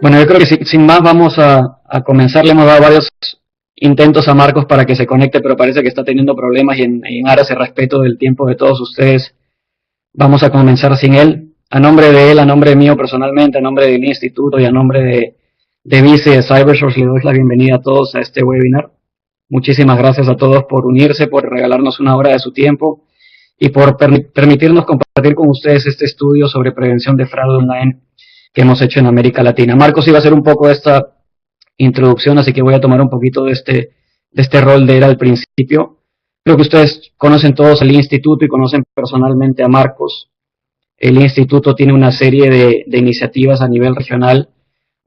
Bueno, yo creo que sin más vamos a comenzar. Le hemos dado varios intentos a Marcos para que se conecte, pero parece que está teniendo problemas y en aras de respeto del tiempo de todos ustedes, vamos a comenzar sin él. A nombre de él, a nombre mío personalmente, a nombre del instituto y a nombre de Vice y de CyberSource, le doy la bienvenida a todos a este webinar. Muchísimas gracias a todos por unirse, por regalarnos una hora de su tiempo y por permitirnos compartir con ustedes este estudio sobre prevención de fraude online que hemos hecho en América Latina. Marcos iba a hacer un poco esta introducción, así que voy a tomar un poquito de este rol de él al principio. Creo que ustedes conocen todos el instituto y conocen personalmente a Marcos. El instituto tiene una serie de iniciativas a nivel regional,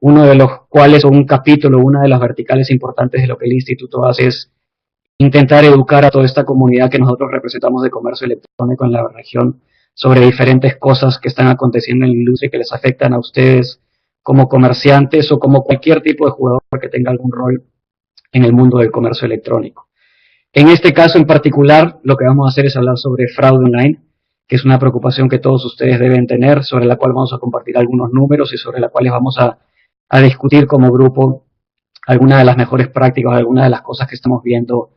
uno de los cuales, o un capítulo, una de las verticales importantes de lo que el instituto hace es intentar educar a toda esta comunidad que nosotros representamos de comercio electrónico en la región sobre diferentes cosas que están aconteciendo en la industria y que les afectan a ustedes como comerciantes o como cualquier tipo de jugador que tenga algún rol en el mundo del comercio electrónico. En este caso en particular, lo que vamos a hacer es hablar sobre fraude online, que es una preocupación que todos ustedes deben tener, sobre la cual vamos a compartir algunos números y sobre la cual vamos a discutir como grupo algunas de las mejores prácticas, algunas de las cosas que estamos viendo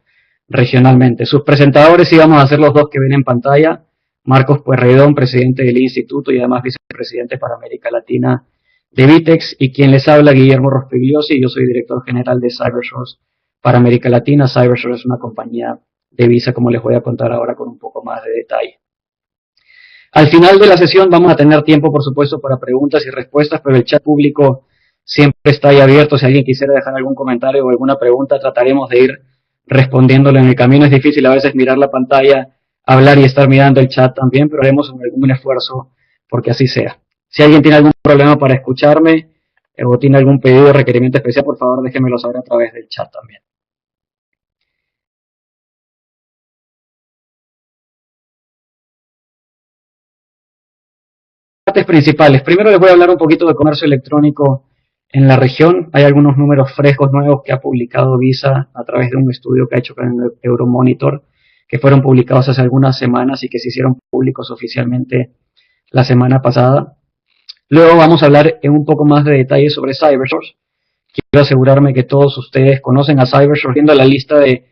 regionalmente. Sus presentadores íbamos a ser los dos que ven en pantalla. Marcos Pueyrredón, presidente del instituto y además vicepresidente para América Latina de Vitex, y quien les habla, Guillermo Rospigliosi. Yo soy director general de CyberSource para América Latina. CyberSource es una compañía de Visa, como les voy a contar ahora con un poco más de detalle. Al final de la sesión vamos a tener tiempo, por supuesto, para preguntas y respuestas, pero el chat público siempre está ahí abierto. Si alguien quisiera dejar algún comentario o alguna pregunta, trataremos de ir respondiéndolo en el camino. Es difícil a veces mirar la pantalla, hablar y estar mirando el chat también, pero haremos algún esfuerzo porque así sea. Si alguien tiene algún problema para escucharme o tiene algún pedido o requerimiento especial, por favor déjenmelo saber a través del chat también. Partes principales. Primero les voy a hablar un poquito de comercio electrónico en la región. Hay algunos números frescos nuevos que ha publicado Visa a través de un estudio que ha hecho con el Euromonitor, que fueron publicados hace algunas semanas y que se hicieron públicos oficialmente la semana pasada. Luego vamos a hablar en un poco más de detalle sobre CyberSource. Quiero asegurarme que todos ustedes conocen a CyberSource. Viendo la lista de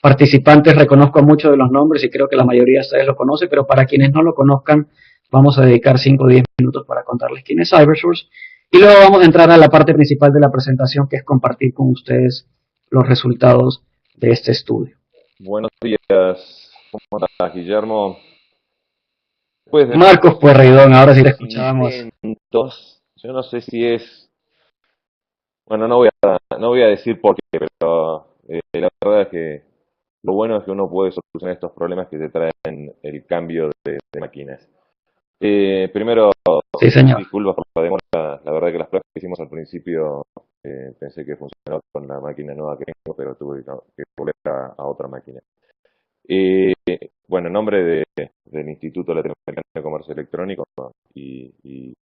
participantes, reconozco muchos de los nombres y creo que la mayoría de ustedes lo conocen, pero para quienes no lo conozcan, vamos a dedicar 5 o 10 minutos para contarles quién es CyberSource. Y luego vamos a entrar a la parte principal de la presentación, que es compartir con ustedes los resultados de este estudio. Buenos días, ¿cómo estás, Guillermo? Después de Marcos Pueyrredón, ahora sí te escuchábamos. yo no sé si es, bueno, no voy a decir por qué, pero la verdad es que lo bueno es que uno puede solucionar estos problemas que te traen el cambio de máquinas. Primero, Sí, señor. disculpas por la demora, la verdad que las pruebas que hicimos al principio pensé que funcionaba con la máquina nueva que tengo, pero tuve que volver a otra máquina. Bueno, en nombre del Instituto Latinoamericano de Comercio Electrónico y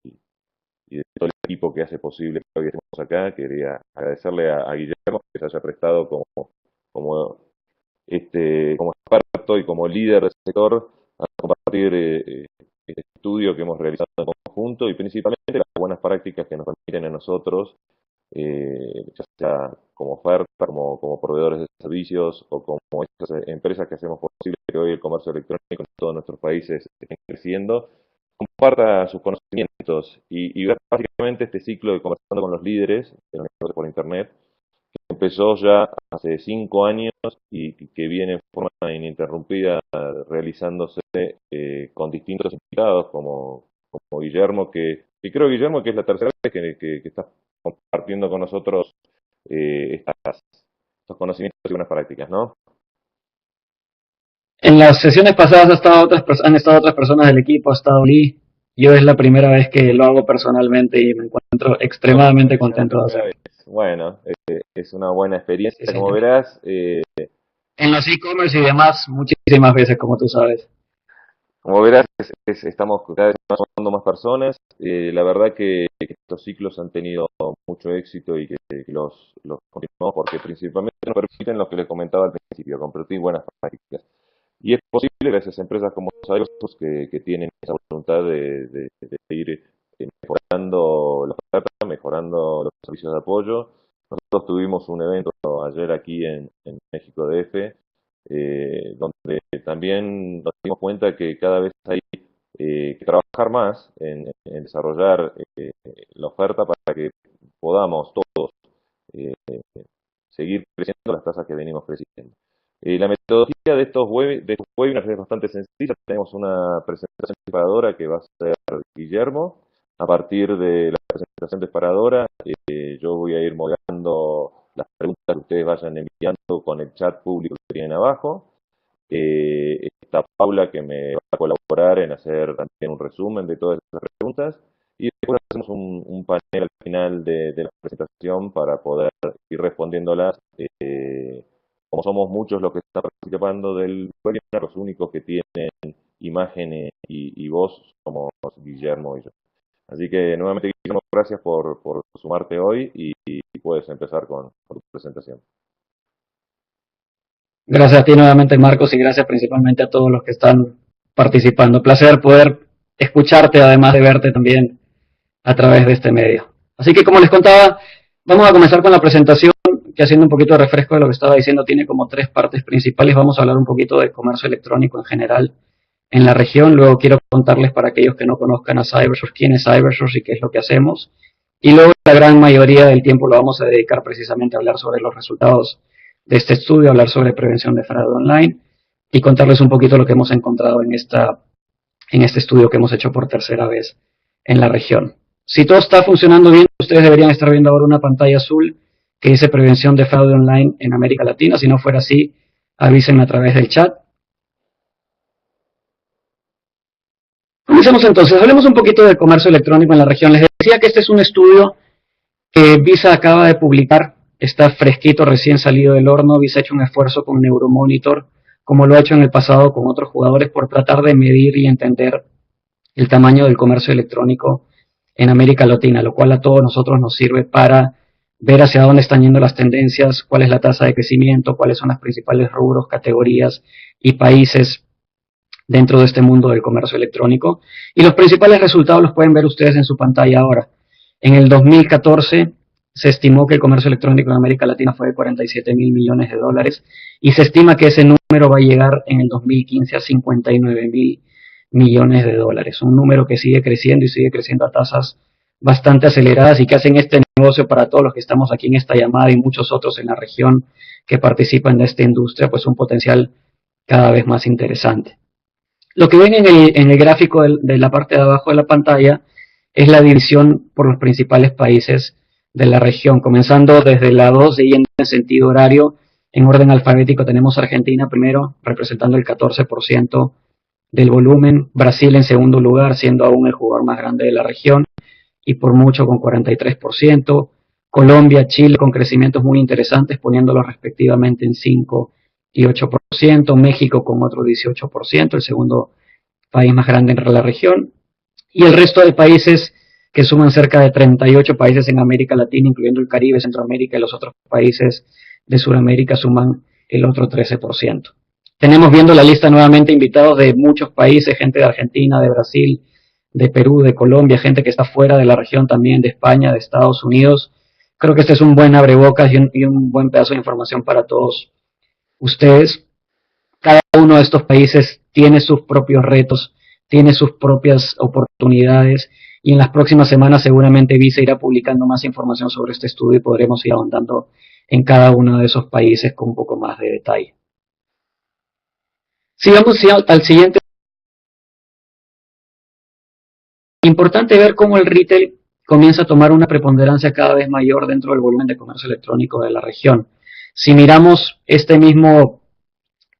de todo el equipo que hace posible que hoy estemos acá, quería agradecerle a Guillermo que se haya prestado como como experto y como líder del sector a compartir este estudio que hemos realizado en conjunto y principalmente las buenas prácticas que nos permiten a nosotros, ya sea como oferta, como proveedores de servicios o como estas empresas que hacemos posible que hoy el comercio electrónico en todos nuestros países esté creciendo, comparta sus conocimientos y básicamente este ciclo de conversando con los líderes de los negocios por Internet empezó ya hace 5 años y que viene en forma ininterrumpida realizándose con distintos invitados como Guillermo, que creo, Guillermo, que es la tercera vez que estás compartiendo con nosotros estos conocimientos y buenas prácticas, ¿no? En las sesiones pasadas han estado otras personas del equipo, ha estado Lee. Yo es la primera vez que lo hago personalmente y me encuentro extremadamente contento de hacerlo. Bueno, es una buena experiencia, Sí, como señor. verás. En los e-commerce y demás, muchísimas veces, como tú sabes. Como verás, estamos cada vez más sumando más personas. La verdad que estos ciclos han tenido mucho éxito y que los continuamos porque principalmente nos permiten lo que les comentaba al principio, compartir buenas prácticas. Y es posible gracias a empresas como Salesforce que tienen esa voluntad de ir mejorando la oferta, mejorando los servicios de apoyo. Nosotros tuvimos un evento ayer aquí en México DF, donde también nos dimos cuenta que cada vez hay que trabajar más en desarrollar la oferta para que podamos todos eh, seguir creciendo las tasas que venimos creciendo. La metodología de estos webinars es bastante sencilla. Tenemos una presentación disparadora que va a ser Guillermo. A partir de la presentación disparadora, yo voy a ir moderando las preguntas que ustedes vayan enviando con el chat público que tienen abajo. Está Paula, que me va a colaborar en hacer también un resumen de todas esas preguntas. Y después hacemos un panel al final de la presentación para poder ir respondiéndolas. Como somos muchos los que están participando del webinar, los únicos que tienen imagen y voz somos Guillermo y yo. Así que nuevamente, Guillermo, gracias por sumarte hoy y puedes empezar con tu presentación. Gracias a ti nuevamente, Marcos, y gracias principalmente a todos los que están participando. Placer poder escucharte, además de verte también a través de este medio. Así que, como les contaba, vamos a comenzar con la presentación, que haciendo un poquito de refresco de lo que estaba diciendo, tiene como 3 partes principales. Vamos a hablar un poquito de comercio electrónico en general en la región. Luego quiero contarles, para aquellos que no conozcan a Cybersource, quién es Cybersource y qué es lo que hacemos. Y luego la gran mayoría del tiempo lo vamos a dedicar precisamente a hablar sobre los resultados de este estudio, hablar sobre prevención de fraude online y contarles un poquito lo que hemos encontrado en este estudio que hemos hecho por tercera vez en la región. Si todo está funcionando bien, ustedes deberían estar viendo ahora una pantalla azul que dice prevención de fraude online en América Latina. Si no fuera así, avísenme a través del chat. Comencemos entonces, hablemos un poquito de comercio electrónico en la región. Les decía que este es un estudio que Visa acaba de publicar, está fresquito, recién salido del horno. Visa ha hecho un esfuerzo con Neuromonitor, como lo ha hecho en el pasado con otros jugadores, por tratar de medir y entender el tamaño del comercio electrónico en América Latina, lo cual a todos nosotros nos sirve para ver hacia dónde están yendo las tendencias, cuál es la tasa de crecimiento, cuáles son las principales rubros, categorías y países dentro de este mundo del comercio electrónico. Y los principales resultados los pueden ver ustedes en su pantalla ahora. En el 2014 se estimó que el comercio electrónico en América Latina fue de 47 mil millones de dólares y se estima que ese número va a llegar en el 2015 a 59 mil millones de dólares. Un número que sigue creciendo y sigue creciendo a tasas bastante aceleradas y que hacen este negocio, para todos los que estamos aquí en esta llamada y muchos otros en la región que participan de esta industria, pues un potencial cada vez más interesante. Lo que ven en el gráfico de la parte de abajo de la pantalla es la división por los principales países de la región, comenzando desde la 2 y yendo en sentido horario. En orden alfabético tenemos Argentina primero, representando el 14% del volumen, Brasil en segundo lugar, siendo aún el jugador más grande de la región, y por mucho con 43%, Colombia, Chile con crecimientos muy interesantes, poniéndolos respectivamente en 5 y 8%, México con otro 18%, el segundo país más grande en la región, y el resto de países que suman cerca de 38 países en América Latina, incluyendo el Caribe, Centroamérica y los otros países de Sudamérica, suman el otro 13%. Tenemos, viendo la lista nuevamente, invitados de muchos países, gente de Argentina, de Brasil, de Perú, de Colombia, gente que está fuera de la región también, de España, de Estados Unidos. Creo que este es un buen abrebocas y un buen pedazo de información para todos ustedes. Cada uno de estos países tiene sus propios retos, tiene sus propias oportunidades, y en las próximas semanas seguramente Visa irá publicando más información sobre este estudio y podremos ir ahondando en cada uno de esos países con un poco más de detalle. Sigamos al siguiente. Importante ver cómo el retail comienza a tomar una preponderancia cada vez mayor dentro del volumen de comercio electrónico de la región. Si miramos este mismo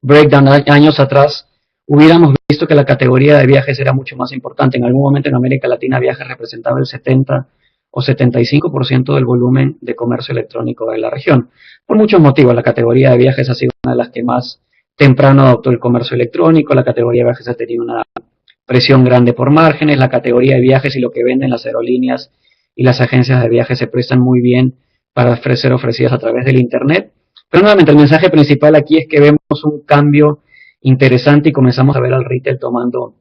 breakdown años atrás, hubiéramos visto que la categoría de viajes era mucho más importante. En algún momento en América Latina viajes representaba el 70 o 75% del volumen de comercio electrónico de la región. Por muchos motivos, la categoría de viajes ha sido una de las que más temprano adoptó el comercio electrónico, la categoría de viajes ha tenido una presión grande por márgenes, la categoría de viajes y lo que venden las aerolíneas y las agencias de viajes se prestan muy bien para ser ofrecidas a través del Internet. Pero nuevamente el mensaje principal aquí es que vemos un cambio interesante y comenzamos a ver al retail tomando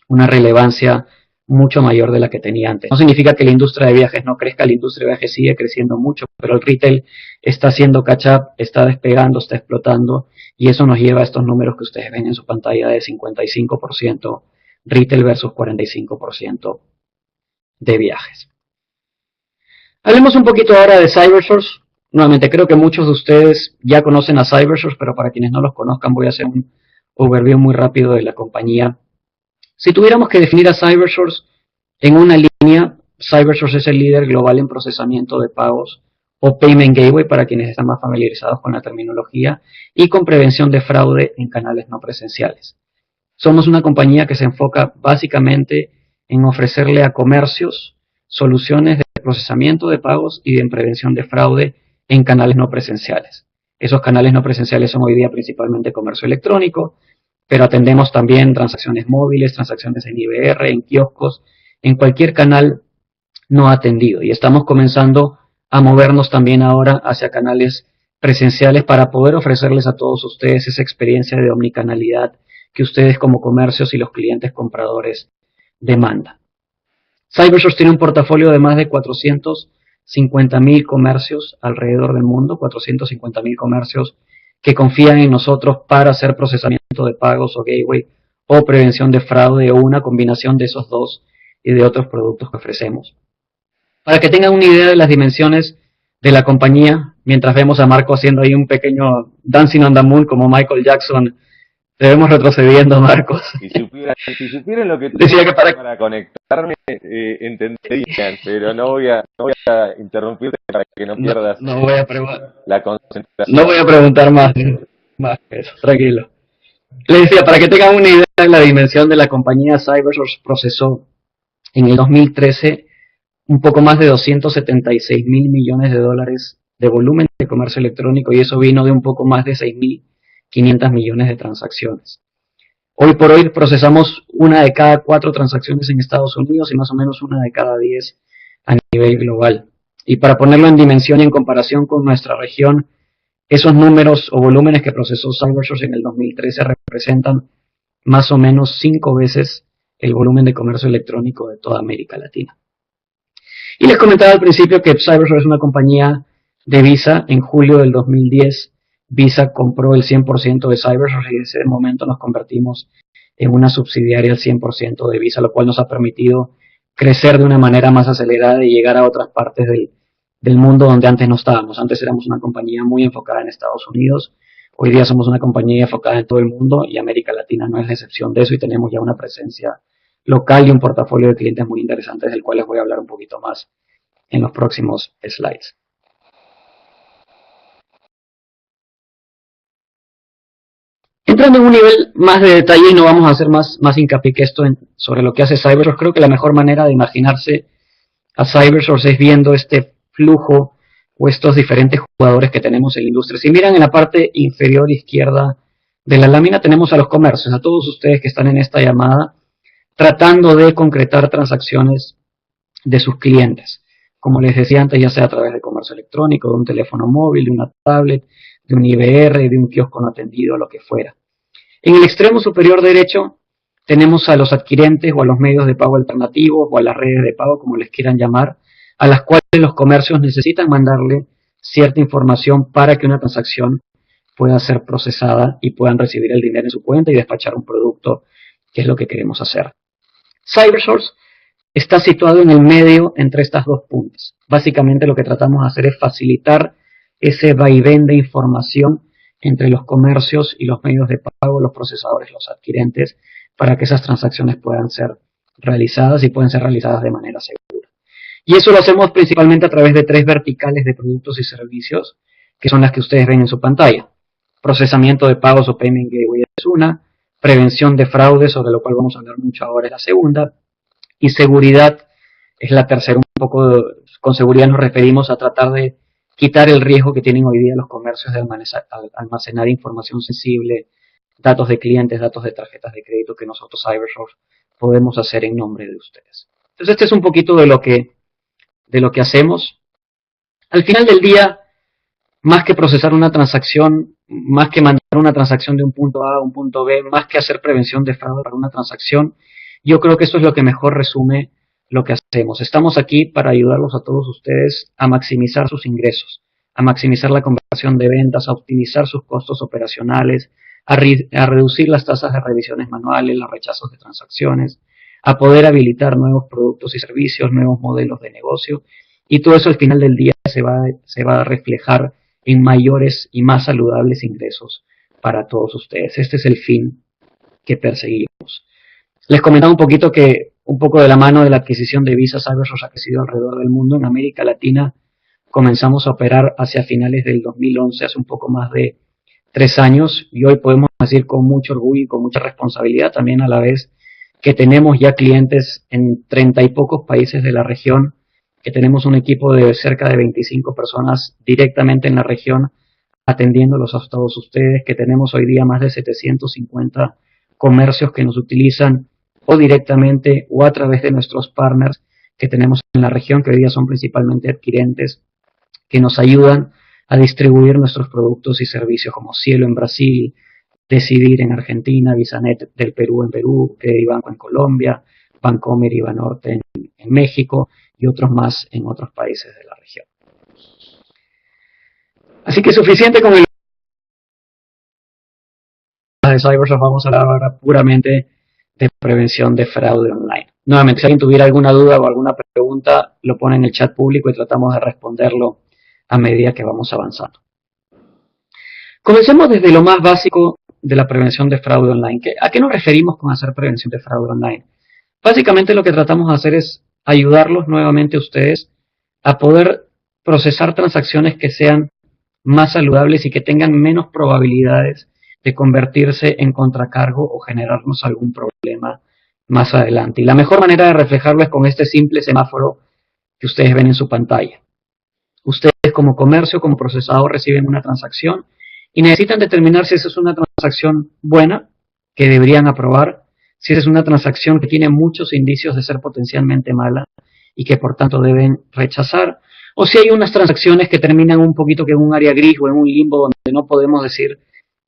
una relevancia mucho mayor de la que tenía antes. No significa que la industria de viajes no crezca, la industria de viajes sigue creciendo mucho, pero el retail está haciendo catch up, está despegando, está explotando, y eso nos lleva a estos números que ustedes ven en su pantalla de 55% retail versus 45% de viajes. Hablemos un poquito ahora de CyberSource. Nuevamente, creo que muchos de ustedes ya conocen a CyberSource, pero para quienes no los conozcan voy a hacer un overview muy rápido de la compañía. Si tuviéramos que definir a CyberSource en una línea, CyberSource es el líder global en procesamiento de pagos o Payment Gateway para quienes están más familiarizados con la terminología y con prevención de fraude en canales no presenciales. Somos una compañía que se enfoca básicamente en ofrecerle a comercios soluciones de procesamiento de pagos y de prevención de fraude en canales no presenciales. Esos canales no presenciales son hoy día principalmente comercio electrónico, pero atendemos también transacciones móviles, transacciones en IVR, en kioscos, en cualquier canal no atendido. Y estamos comenzando a movernos también ahora hacia canales presenciales para poder ofrecerles a todos ustedes esa experiencia de omnicanalidad que ustedes como comercios y los clientes compradores demandan. CyberSource tiene un portafolio de más de 450.000 comercios alrededor del mundo, 450.000 comercios que confían en nosotros para hacer procesamiento de pagos o gateway o prevención de fraude o una combinación de esos dos y de otros productos que ofrecemos. Para que tengan una idea de las dimensiones de la compañía, mientras vemos a Marco haciendo ahí un pequeño Dancing on the Moon como Michael Jackson, debemos retrocediendo, Marcos. Si supieran lo que decía que para conectarme, entenderían, pero no voy a interrumpirte para que no pierdas la concentración. No voy a preguntar más que eso, tranquilo. Les decía, para que tengan una idea de la dimensión de la compañía, CyberSource procesó en el 2013 un poco más de 276.000 millones de dólares de volumen de comercio electrónico, y eso vino de un poco más de 6.500 millones de transacciones. Hoy por hoy procesamos una de cada 4 transacciones en Estados Unidos y más o menos una de cada 10 a nivel global. Y para ponerlo en dimensión y en comparación con nuestra región, esos números o volúmenes que procesó CyberSource en el 2013 representan más o menos 5 veces el volumen de comercio electrónico de toda América Latina. Y les comentaba al principio que CyberSource es una compañía de Visa. En julio del 2010, Visa compró el 100% de CyberSource y en ese momento nos convertimos en una subsidiaria al 100% de Visa, lo cual nos ha permitido crecer de una manera más acelerada y llegar a otras partes del mundo donde antes no estábamos. Antes éramos una compañía muy enfocada en Estados Unidos, hoy día somos una compañía enfocada en todo el mundo y América Latina no es la excepción de eso, y tenemos ya una presencia local y un portafolio de clientes muy interesantes del cual les voy a hablar un poquito más en los próximos slides. Entrando en un nivel más de detalle, y no vamos a hacer más hincapié que esto sobre lo que hace CyberSource, creo que la mejor manera de imaginarse a CyberSource es viendo este flujo o estos diferentes jugadores que tenemos en la industria. Si miran en la parte inferior izquierda de la lámina, tenemos a los comercios, a todos ustedes que están en esta llamada, tratando de concretar transacciones de sus clientes. Como les decía antes, ya sea a través de comercio electrónico, de un teléfono móvil, de una tablet, de un IVR, de un kiosco no atendido, lo que fuera. En el extremo superior derecho tenemos a los adquirentes o a los medios de pago alternativos o a las redes de pago, como les quieran llamar, a las cuales los comercios necesitan mandarle cierta información para que una transacción pueda ser procesada y puedan recibir el dinero en su cuenta y despachar un producto, que es lo que queremos hacer. CyberSource está situado en el medio entre estas dos puntas. Básicamente lo que tratamos de hacer es facilitar ese vaivén de información entre los comercios y los medios de pago, los procesadores, los adquirentes, para que esas transacciones puedan ser realizadas y pueden ser realizadas de manera segura. Y eso lo hacemos principalmente a través de 3 verticales de productos y servicios, que son las que ustedes ven en su pantalla. Procesamiento de pagos o Payment Gateway es una, prevención de fraude, sobre lo cual vamos a hablar mucho ahora, es la segunda, y seguridad es la tercera. Un poco con seguridad nos referimos a tratar de quitar el riesgo que tienen hoy día los comercios de almacenar información sensible, datos de clientes, datos de tarjetas de crédito, que nosotros CyberSource podemos hacer en nombre de ustedes. Entonces este es un poquito de lo que hacemos. Al final del día, más que procesar una transacción, más que mandar una transacción de un punto A a un punto B, más que hacer prevención de fraude para una transacción, yo creo que eso es lo que mejor resume lo que hacemos. Estamos aquí para ayudarlos a todos ustedes a maximizar sus ingresos, a maximizar la conversión de ventas, a optimizar sus costos operacionales, a reducir las tasas de revisiones manuales, los rechazos de transacciones, a poder habilitar nuevos productos y servicios, nuevos modelos de negocio, y todo eso al final del día se va a reflejar en mayores y más saludables ingresos para todos ustedes. Este es el fin que perseguimos. Les comentaba un poquito que, un poco de la mano de la adquisición de Visa, CyberSource ha crecido alrededor del mundo. En América Latina comenzamos a operar hacia finales del 2011, hace un poco más de 3 años, y hoy podemos decir con mucho orgullo y con mucha responsabilidad también a la vez que tenemos ya clientes en 30 y pocos países de la región, que tenemos un equipo de cerca de 25 personas directamente en la región atendiéndolos a todos ustedes, que tenemos hoy día más de 750 comercios que nos utilizan o directamente o a través de nuestros partners que tenemos en la región, que hoy día son principalmente adquirentes, que nos ayudan a distribuir nuestros productos y servicios como Cielo en Brasil, Decidir en Argentina, Visanet del Perú en Perú, Credibanco en Colombia, Bancomer y Banorte en México y otros más en otros países de la región. Así que suficiente con el de CyberSource, vamos a hablar ahora puramente de prevención de fraude online. Nuevamente, si alguien tuviera alguna duda o alguna pregunta, lo pone en el chat público y tratamos de responderlo a medida que vamos avanzando. Comencemos desde lo más básico de la prevención de fraude online. ¿A qué nos referimos con hacer prevención de fraude online? Básicamente lo que tratamos de hacer es ayudarlos nuevamente a ustedes a poder procesar transacciones que sean más saludables y que tengan menos probabilidades de convertirse en contracargo o generarnos algún problema más adelante. Y la mejor manera de reflejarlo es con este simple semáforo que ustedes ven en su pantalla. Ustedes como comercio, como procesador, reciben una transacción y necesitan determinar si esa es una transacción buena, que deberían aprobar, si esa es una transacción que tiene muchos indicios de ser potencialmente mala y que por tanto deben rechazar, o si hay unas transacciones que terminan un poquito que en un área gris o en un limbo donde no podemos decir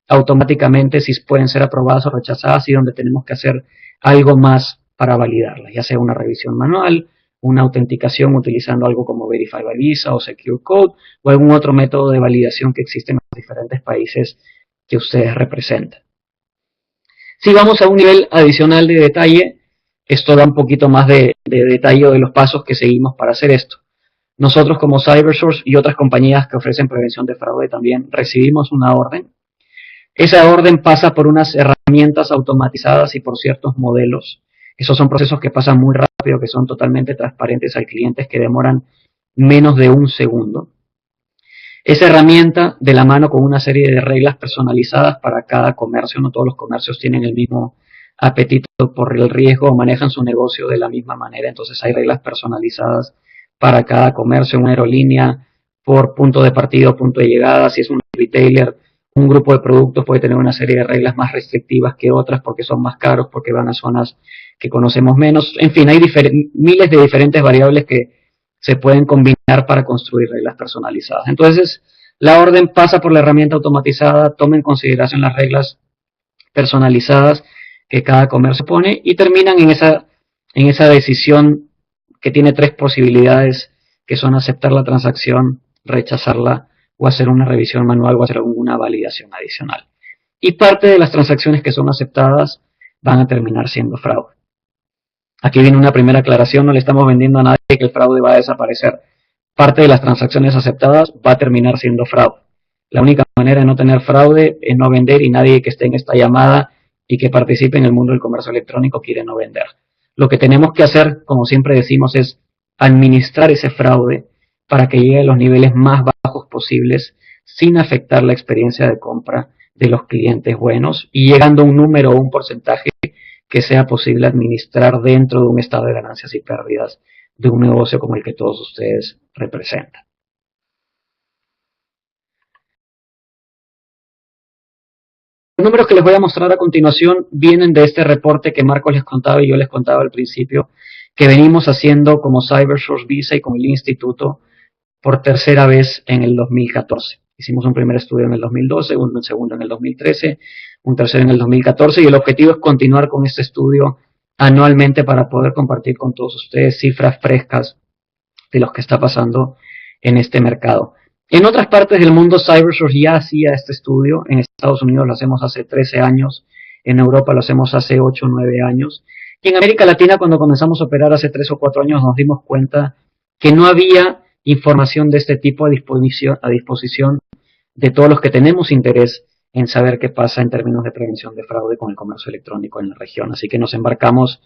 automáticamente si pueden ser aprobadas o rechazadas y donde tenemos que hacer algo más para validarlas, ya sea una revisión manual, una autenticación utilizando algo como Verify by Visa o Secure Code o algún otro método de validación que existe en los diferentes países que ustedes representan. Si vamos a un nivel adicional de detalle, esto da un poquito más de detalle de los pasos que seguimos para hacer esto. Nosotros como CyberSource y otras compañías que ofrecen prevención de fraude también recibimos una orden. Esa orden pasa por unas herramientas automatizadas y por ciertos modelos. Esos son procesos que pasan muy rápido, que son totalmente transparentes al cliente, que demoran menos de un segundo. Esa herramienta, de la mano con una serie de reglas personalizadas para cada comercio, no todos los comercios tienen el mismo apetito por el riesgo o manejan su negocio de la misma manera, entonces hay reglas personalizadas para cada comercio, una aerolínea por punto de partida o punto de llegada, si es un retailer, un grupo de productos puede tener una serie de reglas más restrictivas que otras porque son más caros, porque van a zonas que conocemos menos. En fin, hay miles de diferentes variables que se pueden combinar para construir reglas personalizadas. Entonces, la orden pasa por la herramienta automatizada, toma en consideración las reglas personalizadas que cada comercio pone y terminan en esa decisión que tiene 3 posibilidades, que son aceptar la transacción, rechazarla o hacer una revisión manual o hacer alguna validación adicional. Y parte de las transacciones que son aceptadas van a terminar siendo fraude. Aquí viene una primera aclaración, no le estamos vendiendo a nadie que el fraude va a desaparecer. Parte de las transacciones aceptadas va a terminar siendo fraude. La única manera de no tener fraude es no vender y nadie que esté en esta llamada y que participe en el mundo del comercio electrónico quiere no vender. Lo que tenemos que hacer, como siempre decimos, es administrar ese fraude para que llegue a los niveles más bajos posibles sin afectar la experiencia de compra de los clientes buenos y llegando a un número o un porcentaje que sea posible administrar dentro de un estado de ganancias y pérdidas de un negocio como el que todos ustedes representan. Los números que les voy a mostrar a continuación vienen de este reporte que Marcos les contaba y yo les contaba al principio, que venimos haciendo como CyberSource Visa y con el instituto por tercera vez en el 2014. Hicimos un primer estudio en el 2012, un segundo en el 2013, un tercero en el 2014 y el objetivo es continuar con este estudio anualmente para poder compartir con todos ustedes cifras frescas de lo que está pasando en este mercado. En otras partes del mundo, CyberSource ya hacía este estudio. En Estados Unidos lo hacemos hace 13 años, en Europa lo hacemos hace 8 o 9 años. Y en América Latina, cuando comenzamos a operar hace 3 o 4 años, nos dimos cuenta que no había información de este tipo a disposición de todos los que tenemos interés en saber qué pasa en términos de prevención de fraude con el comercio electrónico en la región. Así que nos embarcamos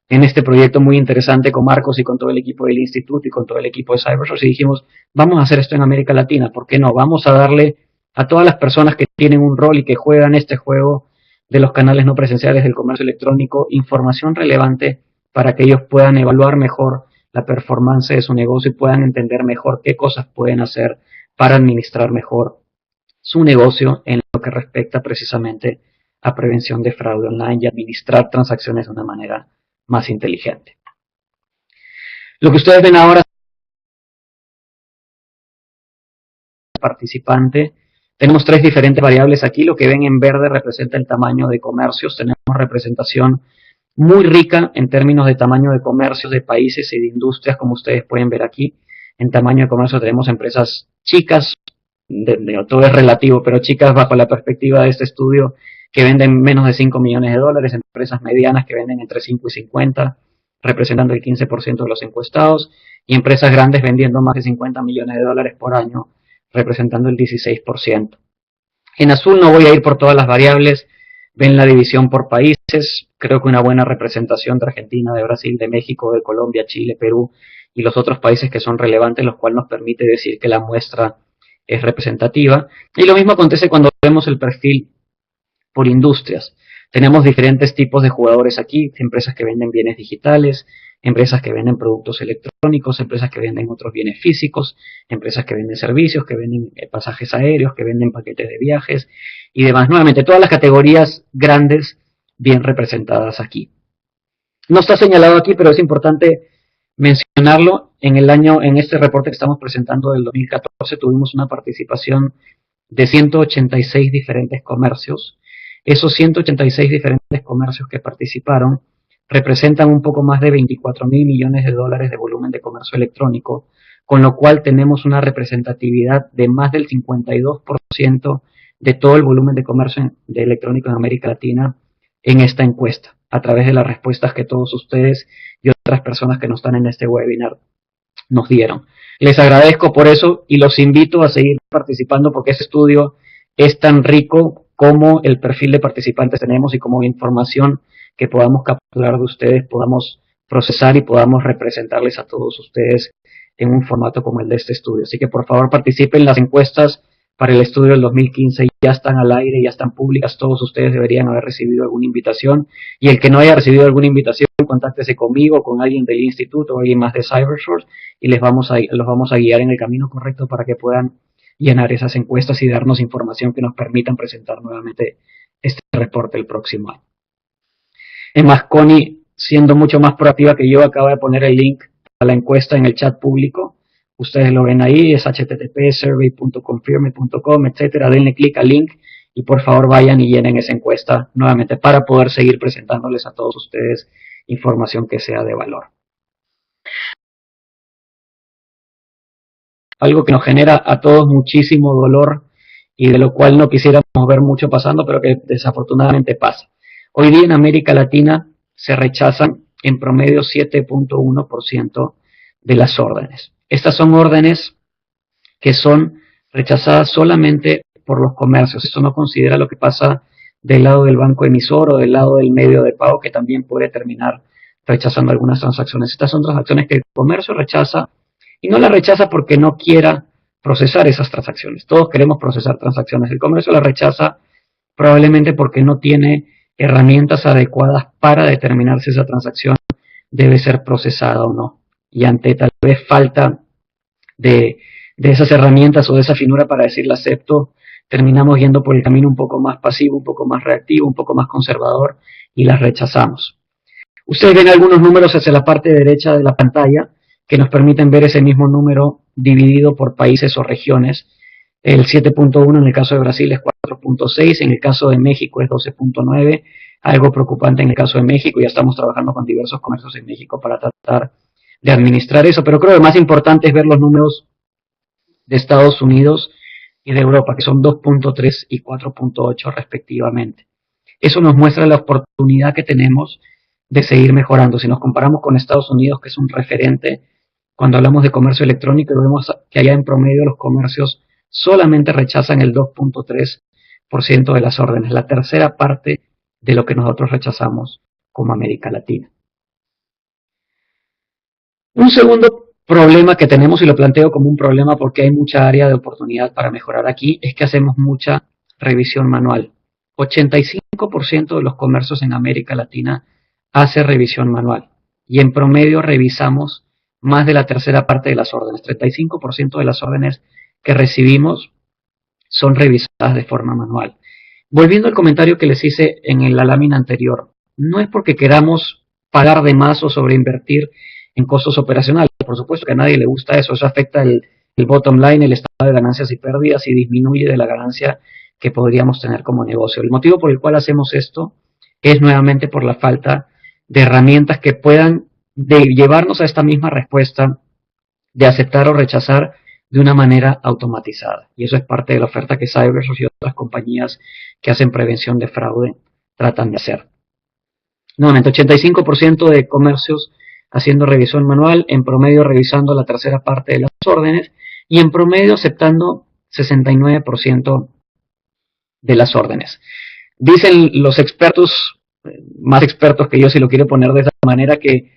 en este proyecto muy interesante con Marcos y con todo el equipo del instituto y con todo el equipo de CyberSource y dijimos, vamos a hacer esto en América Latina, ¿por qué no? Vamos a darle a todas las personas que tienen un rol y que juegan este juego de los canales no presenciales del comercio electrónico información relevante para que ellos puedan evaluar mejor la performance de su negocio y puedan entender mejor qué cosas pueden hacer para administrar mejor su negocio en lo que respecta precisamente a prevención de fraude online y administrar transacciones de una manera más inteligente. Lo que ustedes ven ahora es participante. Tenemos 3 diferentes variables aquí. Lo que ven en verde representa el tamaño de comercios. Tenemos representación muy rica en términos de tamaño de comercios, de países y de industrias, como ustedes pueden ver aquí. En tamaño de comercio tenemos empresas chicas, todo es relativo, pero chicas bajo la perspectiva de este estudio, que venden menos de 5 millones de dólares, empresas medianas que venden entre 5 y 50, representando el 15% de los encuestados, y empresas grandes vendiendo más de 50 millones de dólares por año, representando el 16%. En azul no voy a ir por todas las variables, ven la división por países, creo que una buena representación de Argentina, de Brasil, de México, de Colombia, Chile, Perú y los otros países que son relevantes, los cuales nos permite decir que la muestra es representativa. Y lo mismo acontece cuando vemos el perfil por industrias. Tenemos diferentes tipos de jugadores aquí, empresas que venden bienes digitales, empresas que venden productos electrónicos, empresas que venden otros bienes físicos, empresas que venden servicios, que venden pasajes aéreos, que venden paquetes de viajes y demás. Nuevamente, todas las categorías grandes bien representadas aquí. No está señalado aquí, pero es importante mencionarlo. En este reporte que estamos presentando del 2014 tuvimos una participación de 186 diferentes comercios. Esos 186 diferentes comercios que participaron representan un poco más de 24 mil millones de dólares de volumen de comercio electrónico, con lo cual tenemos una representatividad de más del 52% de todo el volumen de comercio electrónico en América Latina en esta encuesta, a través de las respuestas que todos ustedes y otras personas que no están en este webinar nos dieron. Les agradezco por eso y los invito a seguir participando porque este estudio es tan rico como el perfil de participantes tenemos y como información que podamos capturar de ustedes, podamos procesar y podamos representarles a todos ustedes en un formato como el de este estudio. Así que por favor participen. Las encuestas para el estudio del 2015 ya están al aire, ya están públicas. Todos ustedes deberían haber recibido alguna invitación y el que no haya recibido alguna invitación, contáctese conmigo, con alguien del instituto o alguien más de CyberSource y los vamos a guiar en el camino correcto para que puedan llenar esas encuestas y darnos información que nos permitan presentar nuevamente este reporte el próximo año. Es más, Connie, siendo mucho más proactiva que yo, acaba de poner el link a la encuesta en el chat público. Ustedes lo ven ahí, es http://survey.confirme.com, etcétera. Denle clic al link y por favor vayan y llenen esa encuesta nuevamente para poder seguir presentándoles a todos ustedes información que sea de valor. Algo que nos genera a todos muchísimo dolor y de lo cual no quisiéramos ver mucho pasando, pero que desafortunadamente pasa. Hoy día en América Latina se rechazan en promedio 7.1% de las órdenes. Estas son órdenes que son rechazadas solamente por los comercios. Esto no considera lo que pasa del lado del banco emisor o del lado del medio de pago, que también puede terminar rechazando algunas transacciones. Estas son transacciones que el comercio rechaza y no las rechaza porque no quiera procesar esas transacciones. Todos queremos procesar transacciones. El comercio las rechaza probablemente porque no tiene herramientas adecuadas para determinar si esa transacción debe ser procesada o no. Y ante tal vez falta de esas herramientas o de esa finura para decir la acepto, terminamos yendo por el camino un poco más pasivo, un poco más reactivo, un poco más conservador y las rechazamos. Ustedes ven algunos números hacia la parte derecha de la pantalla que nos permiten ver ese mismo número dividido por países o regiones. El 7.1 en el caso de Brasil es 4.6, en el caso de México es 12.9, algo preocupante en el caso de México. Ya estamos trabajando con diversos comercios en México para tratar de administrar eso, pero creo que lo más importante es ver los números de Estados Unidos y de Europa, que son 2.3 y 4.8 respectivamente. Eso nos muestra la oportunidad que tenemos de seguir mejorando. Si nos comparamos con Estados Unidos, que es un referente cuando hablamos de comercio electrónico, vemos que allá en promedio los comercios solamente rechazan el 2.3% de las órdenes, la tercera parte de lo que nosotros rechazamos como América Latina. Un segundo problema que tenemos, y lo planteo como un problema porque hay mucha área de oportunidad para mejorar aquí, es que hacemos mucha revisión manual. 85% de los comercios en América Latina hace revisión manual y en promedio revisamos más de la tercera parte de las órdenes. 35% de las órdenes que recibimos son revisadas de forma manual. Volviendo al comentario que les hice en la lámina anterior, no es porque queramos pagar de más o sobreinvertir en costos operacionales. Por supuesto que a nadie le gusta eso. Eso afecta el bottom line, el estado de ganancias y pérdidas, y disminuye de la ganancia que podríamos tener como negocio. El motivo por el cual hacemos esto es nuevamente por la falta de herramientas que puedan llevarnos a esta misma respuesta de aceptar o rechazar de una manera automatizada. Y eso es parte de la oferta que Cybersource y otras compañías que hacen prevención de fraude tratan de hacer. Nuevamente, 85% de comercios haciendo revisión manual, en promedio revisando la tercera parte de las órdenes y en promedio aceptando 69% de las órdenes. Dicen los expertos, más expertos que yo si lo quiero poner de esa manera, que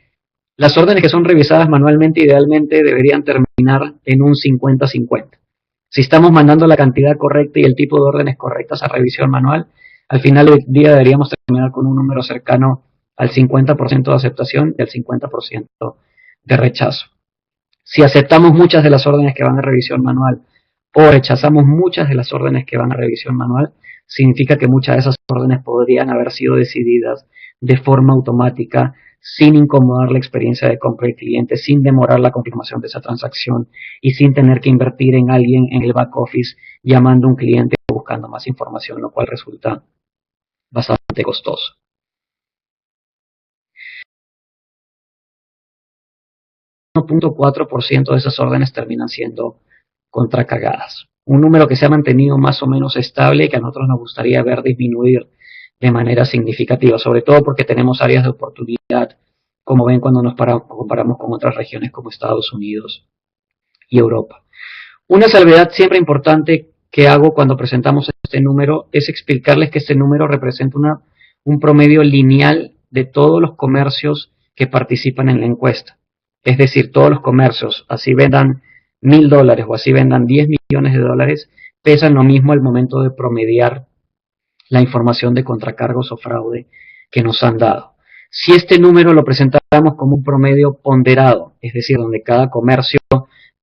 las órdenes que son revisadas manualmente idealmente deberían terminar en un 50-50. Si estamos mandando la cantidad correcta y el tipo de órdenes correctas a revisión manual, al final del día deberíamos terminar con un número cercano al 50% de aceptación y al 50% de rechazo. Si aceptamos muchas de las órdenes que van a revisión manual o rechazamos muchas de las órdenes que van a revisión manual, significa que muchas de esas órdenes podrían haber sido decididas de forma automática, sin incomodar la experiencia de compra del cliente, sin demorar la confirmación de esa transacción y sin tener que invertir en alguien en el back office llamando a un cliente buscando más información, lo cual resulta bastante costoso. El 1.4% de esas órdenes terminan siendo contracargadas. Un número que se ha mantenido más o menos estable y que a nosotros nos gustaría ver disminuir de manera significativa, sobre todo porque tenemos áreas de oportunidad, como ven cuando nos comparamos con otras regiones como Estados Unidos y Europa. Una salvedad siempre importante que hago cuando presentamos este número es explicarles que este número representa un promedio lineal de todos los comercios que participan en la encuesta. Es decir, todos los comercios, así vendan $1,000 o así vendan $10 millones, pesan lo mismo al momento de promediar la información de contracargos o fraude que nos han dado. Si este número lo presentáramos como un promedio ponderado, es decir, donde cada comercio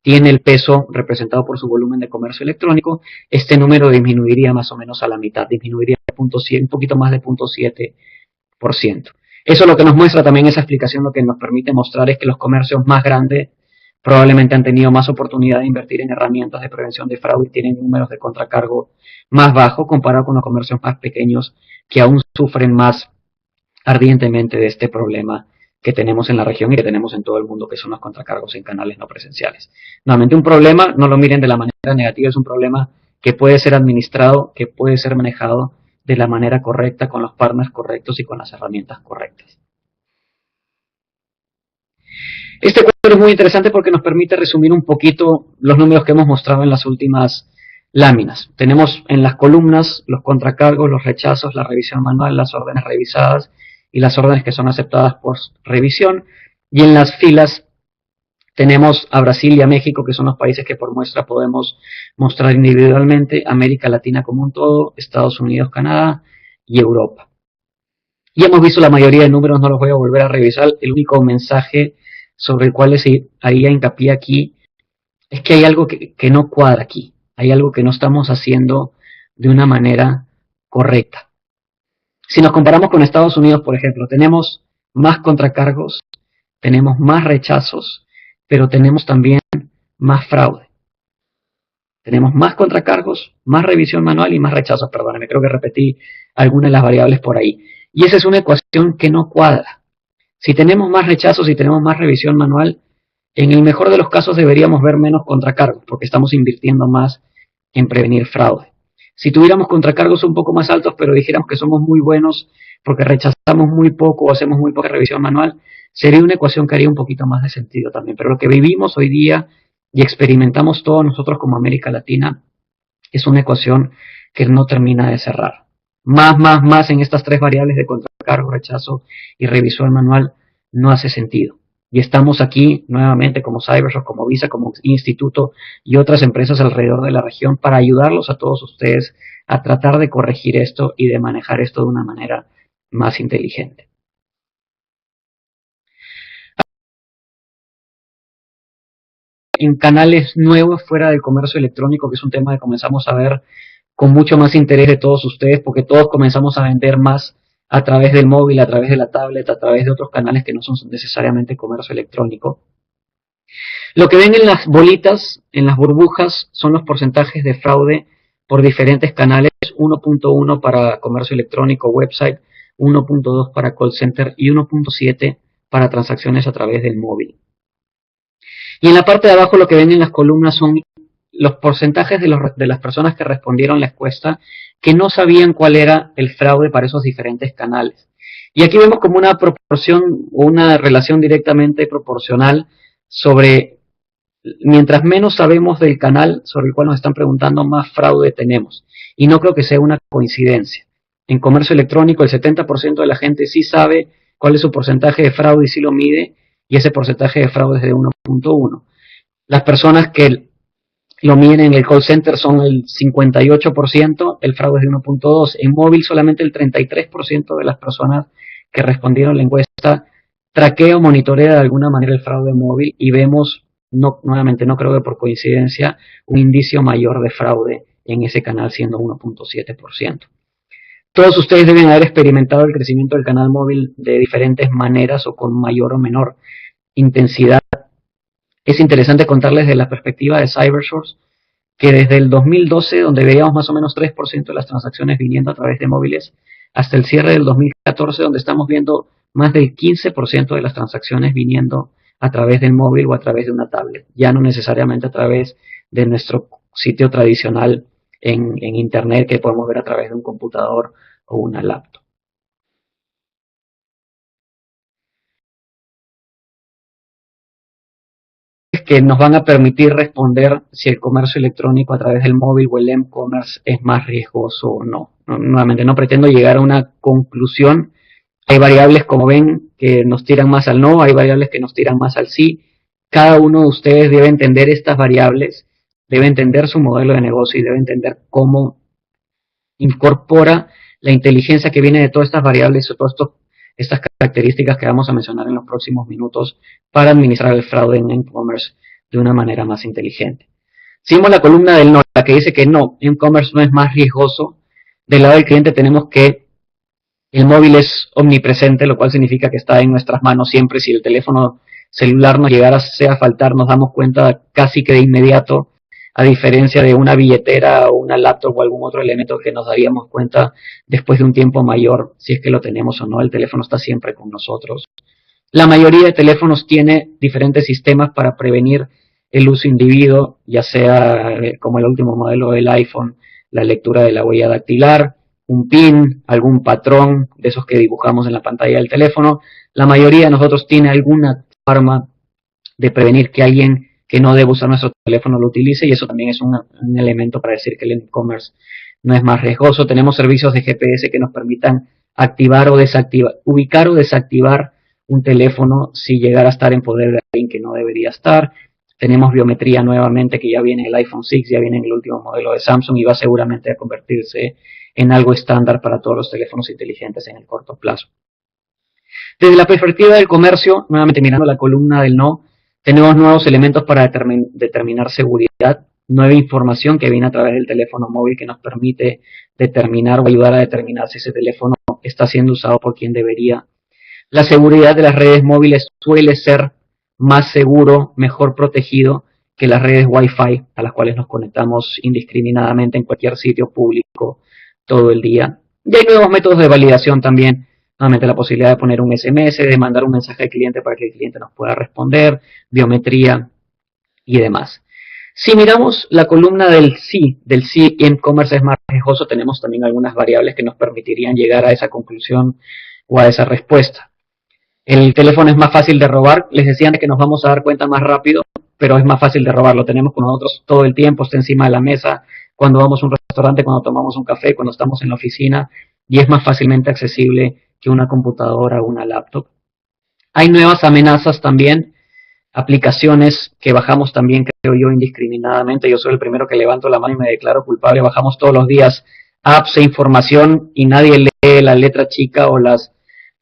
tiene el peso representado por su volumen de comercio electrónico, este número disminuiría más o menos a la mitad, disminuiría un poquito más de 0.7%. Eso lo que nos muestra también, esa explicación, lo que nos permite mostrar es que los comercios más grandes probablemente han tenido más oportunidad de invertir en herramientas de prevención de fraude y tienen números de contracargo más bajos comparado con los comercios más pequeños que aún sufren más ardientemente de este problema que tenemos en la región y que tenemos en todo el mundo, que son los contracargos en canales no presenciales. Nuevamente, un problema, no lo miren de la manera negativa, es un problema que puede ser administrado, que puede ser manejado de la manera correcta, con los partners correctos y con las herramientas correctas. Este cuadro es muy interesante porque nos permite resumir un poquito los números que hemos mostrado en las últimas láminas. Tenemos en las columnas los contracargos, los rechazos, la revisión manual, las órdenes revisadas y las órdenes que son aceptadas por revisión. Y en las filas tenemos a Brasil y a México, que son los países que por muestra podemos mostrar individualmente, América Latina como un todo, Estados Unidos, Canadá y Europa. Y hemos visto la mayoría de números, no los voy a volver a revisar. El único mensaje sobre el cual haría hincapié aquí es que hay algo que no cuadra aquí. Hay algo que no estamos haciendo de una manera correcta. Si nos comparamos con Estados Unidos, por ejemplo, tenemos más contracargos, tenemos más rechazos, pero tenemos también más fraude. Tenemos más contracargos, más revisión manual y más rechazos. Perdónenme, creo que repetí algunas de las variables por ahí. Y esa es una ecuación que no cuadra. Si tenemos más rechazos, si tenemos más revisión manual, en el mejor de los casos deberíamos ver menos contracargos, porque estamos invirtiendo más en prevenir fraude. Si tuviéramos contracargos un poco más altos, pero dijéramos que somos muy buenos porque rechazamos muy poco o hacemos muy poca revisión manual, sería una ecuación que haría un poquito más de sentido también. Pero lo que vivimos hoy día y experimentamos todos nosotros como América Latina es una ecuación que no termina de cerrar. Más en estas tres variables de contracargo, rechazo y revisión manual no hace sentido. Y estamos aquí nuevamente como Cybersource, como Visa, como Instituto y otras empresas alrededor de la región para ayudarlos a todos ustedes a tratar de corregir esto y de manejar esto de una manera más inteligente. En canales nuevos fuera del comercio electrónico, que es un tema que comenzamos a ver con mucho más interés de todos ustedes, porque todos comenzamos a vender más a través del móvil, a través de la tablet, a través de otros canales que no son necesariamente comercio electrónico. Lo que ven en las bolitas, en las burbujas, son los porcentajes de fraude por diferentes canales, 1.1 para comercio electrónico, website, 1.2 para call center y 1.7 para transacciones a través del móvil. Y en la parte de abajo lo que ven en las columnas son los porcentajes de las personas que respondieron la encuesta que no sabían cuál era el fraude para esos diferentes canales. Y aquí vemos como una proporción o una relación directamente proporcional sobre, mientras menos sabemos del canal sobre el cual nos están preguntando, más fraude tenemos. Y no creo que sea una coincidencia. En comercio electrónico el 70% de la gente sí sabe cuál es su porcentaje de fraude y sí lo mide, y ese porcentaje de fraude es de 1.1. Las personas que lo miden en el call center son el 58%, el fraude es de 1.2. En móvil solamente el 33% de las personas que respondieron la encuesta traquea o monitorea de alguna manera el fraude móvil, y vemos, nuevamente no creo que por coincidencia, un indicio mayor de fraude en ese canal siendo 1.7%. Todos ustedes deben haber experimentado el crecimiento del canal móvil de diferentes maneras o con mayor o menor intensidad. Es interesante contarles de la perspectiva de Cybersource que desde el 2012, donde veíamos más o menos 3% de las transacciones viniendo a través de móviles, hasta el cierre del 2014, donde estamos viendo más del 15% de las transacciones viniendo a través del móvil o a través de una tablet, ya no necesariamente a través de nuestro sitio tradicional en internet que podemos ver a través de un computador o una laptop. Que nos van a permitir responder si el comercio electrónico a través del móvil o el e-commerce es más riesgoso o no. Nuevamente, no pretendo llegar a una conclusión. Hay variables, como ven, que nos tiran más al no, hay variables que nos tiran más al sí. Cada uno de ustedes debe entender estas variables, debe entender su modelo de negocio y debe entender cómo incorpora la inteligencia que viene de todas estas variables o todas estas características que vamos a mencionar en los próximos minutos para administrar el fraude en e-commerce de una manera más inteligente. Seguimos la columna del no, la que dice que no, e-commerce no es más riesgoso. Del lado del cliente tenemos que el móvil es omnipresente, lo cual significa que está en nuestras manos siempre. Si el teléfono celular nos llegara a faltar, nos damos cuenta casi que de inmediato, a diferencia de una billetera o una laptop o algún otro elemento que nos daríamos cuenta después de un tiempo mayor, si es que lo tenemos o no. El teléfono está siempre con nosotros. La mayoría de teléfonos tiene diferentes sistemas para prevenir el uso indebido, ya sea como el último modelo del iPhone, la lectura de la huella dactilar, un PIN, algún patrón de esos que dibujamos en la pantalla del teléfono. La mayoría de nosotros tiene alguna forma de prevenir que alguien que no debe usar nuestro teléfono lo utilice, y eso también es un elemento para decir que el e-commerce no es más riesgoso. Tenemos servicios de GPS que nos permitan activar o desactivar, ubicar o desactivar un teléfono si llegara a estar en poder de alguien que no debería estar. Tenemos biometría nuevamente, que ya viene en el iPhone 6, ya viene en el último modelo de Samsung y va seguramente a convertirse en algo estándar para todos los teléfonos inteligentes en el corto plazo. Desde la perspectiva del comercio, nuevamente mirando la columna del no, tenemos nuevos elementos para determinar seguridad, nueva información que viene a través del teléfono móvil que nos permite determinar o ayudar a determinar si ese teléfono está siendo usado por quien debería. La seguridad de las redes móviles suele ser más seguro, mejor protegido que las redes Wi-Fi a las cuales nos conectamos indiscriminadamente en cualquier sitio público todo el día. Y hay nuevos métodos de validación también Nuevamente la posibilidad de poner un SMS, de mandar un mensaje al cliente para que el cliente nos pueda responder, biometría y demás. Si miramos la columna del sí en commerce es más riesgoso, tenemos también algunas variables que nos permitirían llegar a esa conclusión o a esa respuesta. El teléfono es más fácil de robar, les decían que nos vamos a dar cuenta más rápido, pero es más fácil de robar, lo tenemos con nosotros todo el tiempo, está encima de la mesa, cuando vamos a un restaurante, cuando tomamos un café, cuando estamos en la oficina, y es más fácilmente accesible que una computadora o una laptop. Hay nuevas amenazas también, aplicaciones que bajamos también, creo yo, indiscriminadamente. Yo soy el primero que levanto la mano y me declaro culpable. Bajamos todos los días apps e información y nadie lee la letra chica o las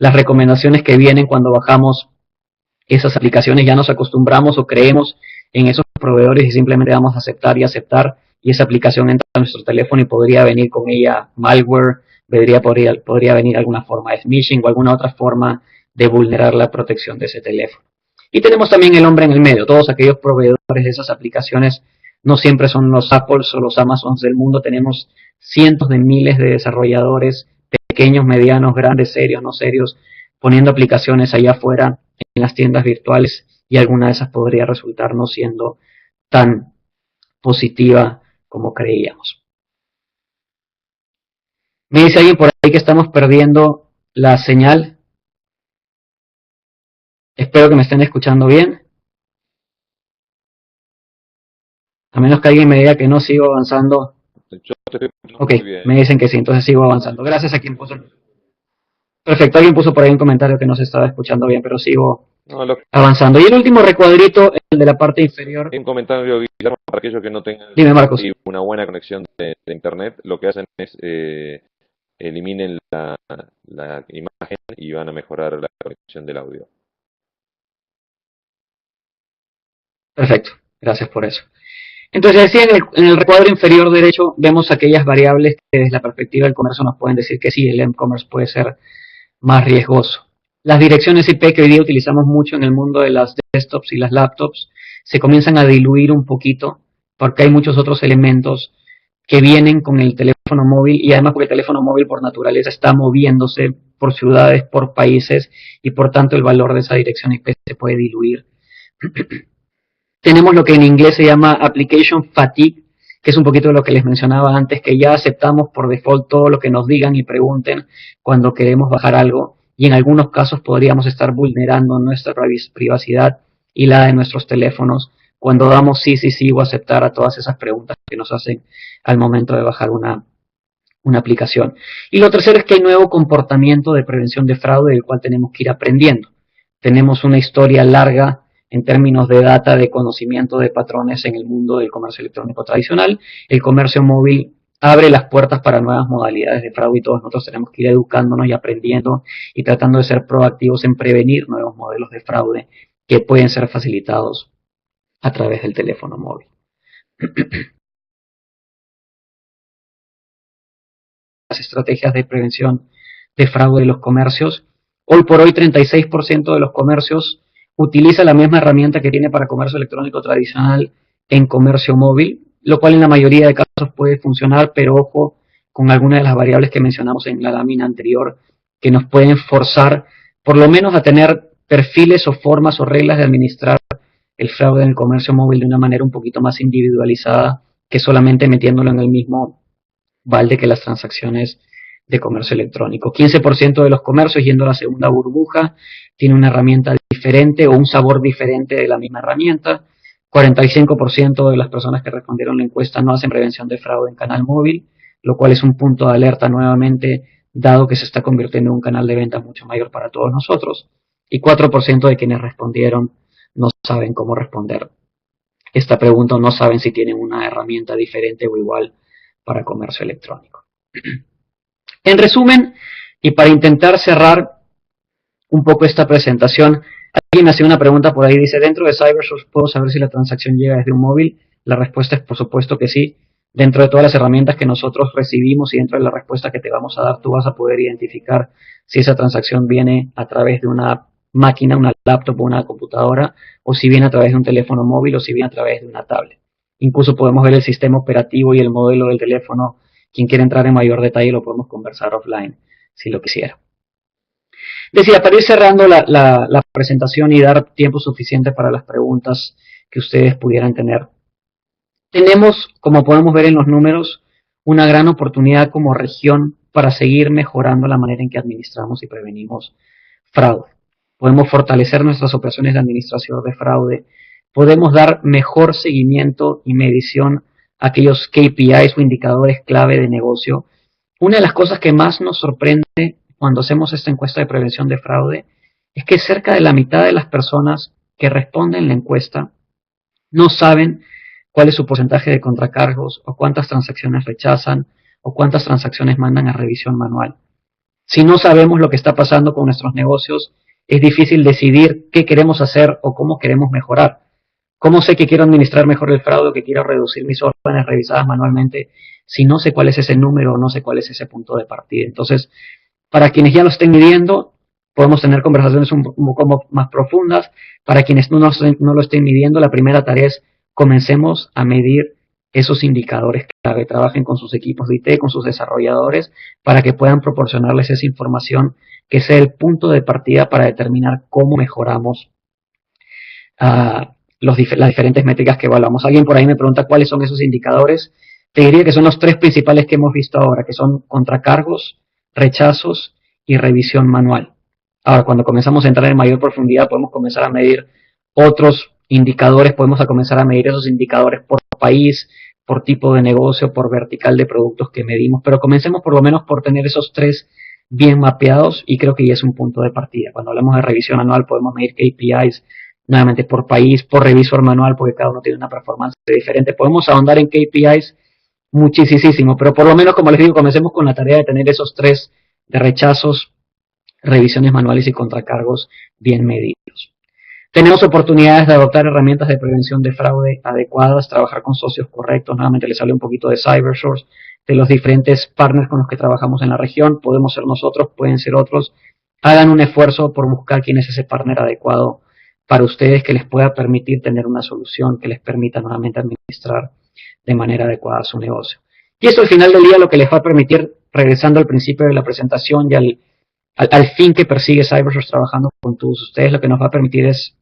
recomendaciones que vienen cuando bajamos esas aplicaciones. Ya nos acostumbramos o creemos en esos proveedores y simplemente vamos a aceptar y aceptar. Y esa aplicación entra a nuestro teléfono y podría venir con ella malware, podría venir alguna forma de smishing o alguna otra forma de vulnerar la protección de ese teléfono. Y tenemos también el hombre en el medio, todos aquellos proveedores de esas aplicaciones no siempre son los Apples o los Amazons del mundo, tenemos cientos de miles de desarrolladores, pequeños, medianos, grandes, serios, no serios, poniendo aplicaciones allá afuera en las tiendas virtuales y alguna de esas podría resultar no siendo tan positiva como creíamos. Me dice alguien por ahí que estamos perdiendo la señal. Espero que me estén escuchando bien. A menos que alguien me diga que no, sigo avanzando. Yo te estoy escuchando Ok, muy bien. me dicen que sí, entonces sigo avanzando. Gracias a quien puso. Perfecto, alguien puso por ahí un comentario que no se estaba escuchando bien, pero sigo No, avanzando. Y el último recuadrito, el de la parte inferior. un comentario, Guillermo, para aquellos que no tengan Dime, Marcos. una buena conexión de internet, lo que hacen es eliminen la imagen y van a mejorar la conexión del audio. Perfecto, gracias por eso. Entonces, decía, en el recuadro inferior derecho vemos aquellas variables que desde la perspectiva del comercio nos pueden decir que sí, el e-commerce puede ser más riesgoso. Las direcciones IP que hoy día utilizamos mucho en el mundo de las desktops y las laptops se comienzan a diluir un poquito porque hay muchos otros elementos que vienen con el teléfono móvil y además porque el teléfono móvil por naturaleza está moviéndose por ciudades, por países y por tanto el valor de esa dirección IP se puede diluir. Tenemos lo que en inglés se llama application fatigue, que es un poquito de lo que les mencionaba antes, que ya aceptamos por default todo lo que nos digan y pregunten cuando queremos bajar algo y en algunos casos podríamos estar vulnerando nuestra privacidad y la de nuestros teléfonos cuando damos sí o aceptar a todas esas preguntas que nos hacen al momento de bajar una aplicación. Y lo tercero es que hay nuevo comportamiento de prevención de fraude del cual tenemos que ir aprendiendo. Tenemos una historia larga en términos de data, de conocimiento de patrones en el mundo del comercio electrónico tradicional. El comercio móvil abre las puertas para nuevas modalidades de fraude y todos nosotros tenemos que ir educándonos y aprendiendo y tratando de ser proactivos en prevenir nuevos modelos de fraude que pueden ser facilitados a través del teléfono móvil. Las estrategias de prevención de fraude de los comercios. Hoy por hoy 36% de los comercios utiliza la misma herramienta que tiene para comercio electrónico tradicional en comercio móvil, lo cual en la mayoría de casos puede funcionar, pero ojo con algunas de las variables que mencionamos en la lámina anterior que nos pueden forzar por lo menos a tener perfiles o formas o reglas de administrar el fraude en el comercio móvil de una manera un poquito más individualizada que solamente metiéndolo en el mismo balde que las transacciones de comercio electrónico. 15% de los comercios, yendo a la segunda burbuja, tiene una herramienta diferente o un sabor diferente de la misma herramienta. 45% de las personas que respondieron la encuesta no hacen prevención de fraude en canal móvil, lo cual es un punto de alerta nuevamente, dado que se está convirtiendo en un canal de venta mucho mayor para todos nosotros. Y 4% de quienes respondieron no saben cómo responder esta pregunta o no saben si tienen una herramienta diferente o igual para comercio electrónico. En resumen, y para intentar cerrar un poco esta presentación, alguien me hacía una pregunta por ahí, dice, ¿dentro de CyberSource puedo saber si la transacción llega desde un móvil? La respuesta es por supuesto que sí. Dentro de todas las herramientas que nosotros recibimos y dentro de la respuesta que te vamos a dar, tú vas a poder identificar si esa transacción viene a través de una máquina, una laptop o una computadora, o si viene a través de un teléfono móvil o si viene a través de una tablet. Incluso podemos ver el sistema operativo y el modelo del teléfono. Quien quiera entrar en mayor detalle lo podemos conversar offline, si lo quisiera. Decía, para ir cerrando la presentación y dar tiempo suficiente para las preguntas que ustedes pudieran tener. Tenemos, como podemos ver en los números, una gran oportunidad como región para seguir mejorando la manera en que administramos y prevenimos fraude. Podemos fortalecer nuestras operaciones de administración de fraude. Podemos dar mejor seguimiento y medición a aquellos KPIs o indicadores clave de negocio. Una de las cosas que más nos sorprende cuando hacemos esta encuesta de prevención de fraude es que cerca de la mitad de las personas que responden la encuesta no saben cuál es su porcentaje de contracargos o cuántas transacciones rechazan o cuántas transacciones mandan a revisión manual. Si no sabemos lo que está pasando con nuestros negocios, es difícil decidir qué queremos hacer o cómo queremos mejorar. ¿Cómo sé que quiero administrar mejor el fraude o que quiero reducir mis órdenes revisadas manualmente si no sé cuál es ese número o no sé cuál es ese punto de partida? Entonces, para quienes ya lo estén midiendo, podemos tener conversaciones un poco más profundas. Para quienes no lo estén midiendo, la primera tarea es comencemos a medir esos indicadores clave. Trabajen con sus equipos de IT, con sus desarrolladores, para que puedan proporcionarles esa información que sea el punto de partida para determinar cómo mejoramos las diferentes métricas que evaluamos. Alguien por ahí me pregunta cuáles son esos indicadores. Te diría que son los tres principales que hemos visto ahora, que son contracargos, rechazos y revisión manual. Ahora, cuando comenzamos a entrar en mayor profundidad, podemos comenzar a medir otros indicadores, podemos comenzar a medir esos indicadores por país, por tipo de negocio, por vertical de productos que medimos, pero comencemos por lo menos por tener esos tres bien mapeados y creo que ya es un punto de partida. Cuando hablamos de revisión anual podemos medir KPIs, nuevamente por país, por revisor manual, porque cada uno tiene una performance diferente. Podemos ahondar en KPIs muchísimo, pero por lo menos, como les digo, comencemos con la tarea de tener esos tres de rechazos, revisiones manuales y contracargos bien medidos. Tenemos oportunidades de adoptar herramientas de prevención de fraude adecuadas, trabajar con socios correctos. Nuevamente les hablé un poquito de CyberSource, de los diferentes partners con los que trabajamos en la región. Podemos ser nosotros, pueden ser otros. Hagan un esfuerzo por buscar quién es ese partner adecuado para ustedes que les pueda permitir tener una solución que les permita nuevamente administrar de manera adecuada su negocio. Y esto al final del día lo que les va a permitir, regresando al principio de la presentación y al fin que persigue CyberSource trabajando con todos ustedes, lo que nos va a permitir es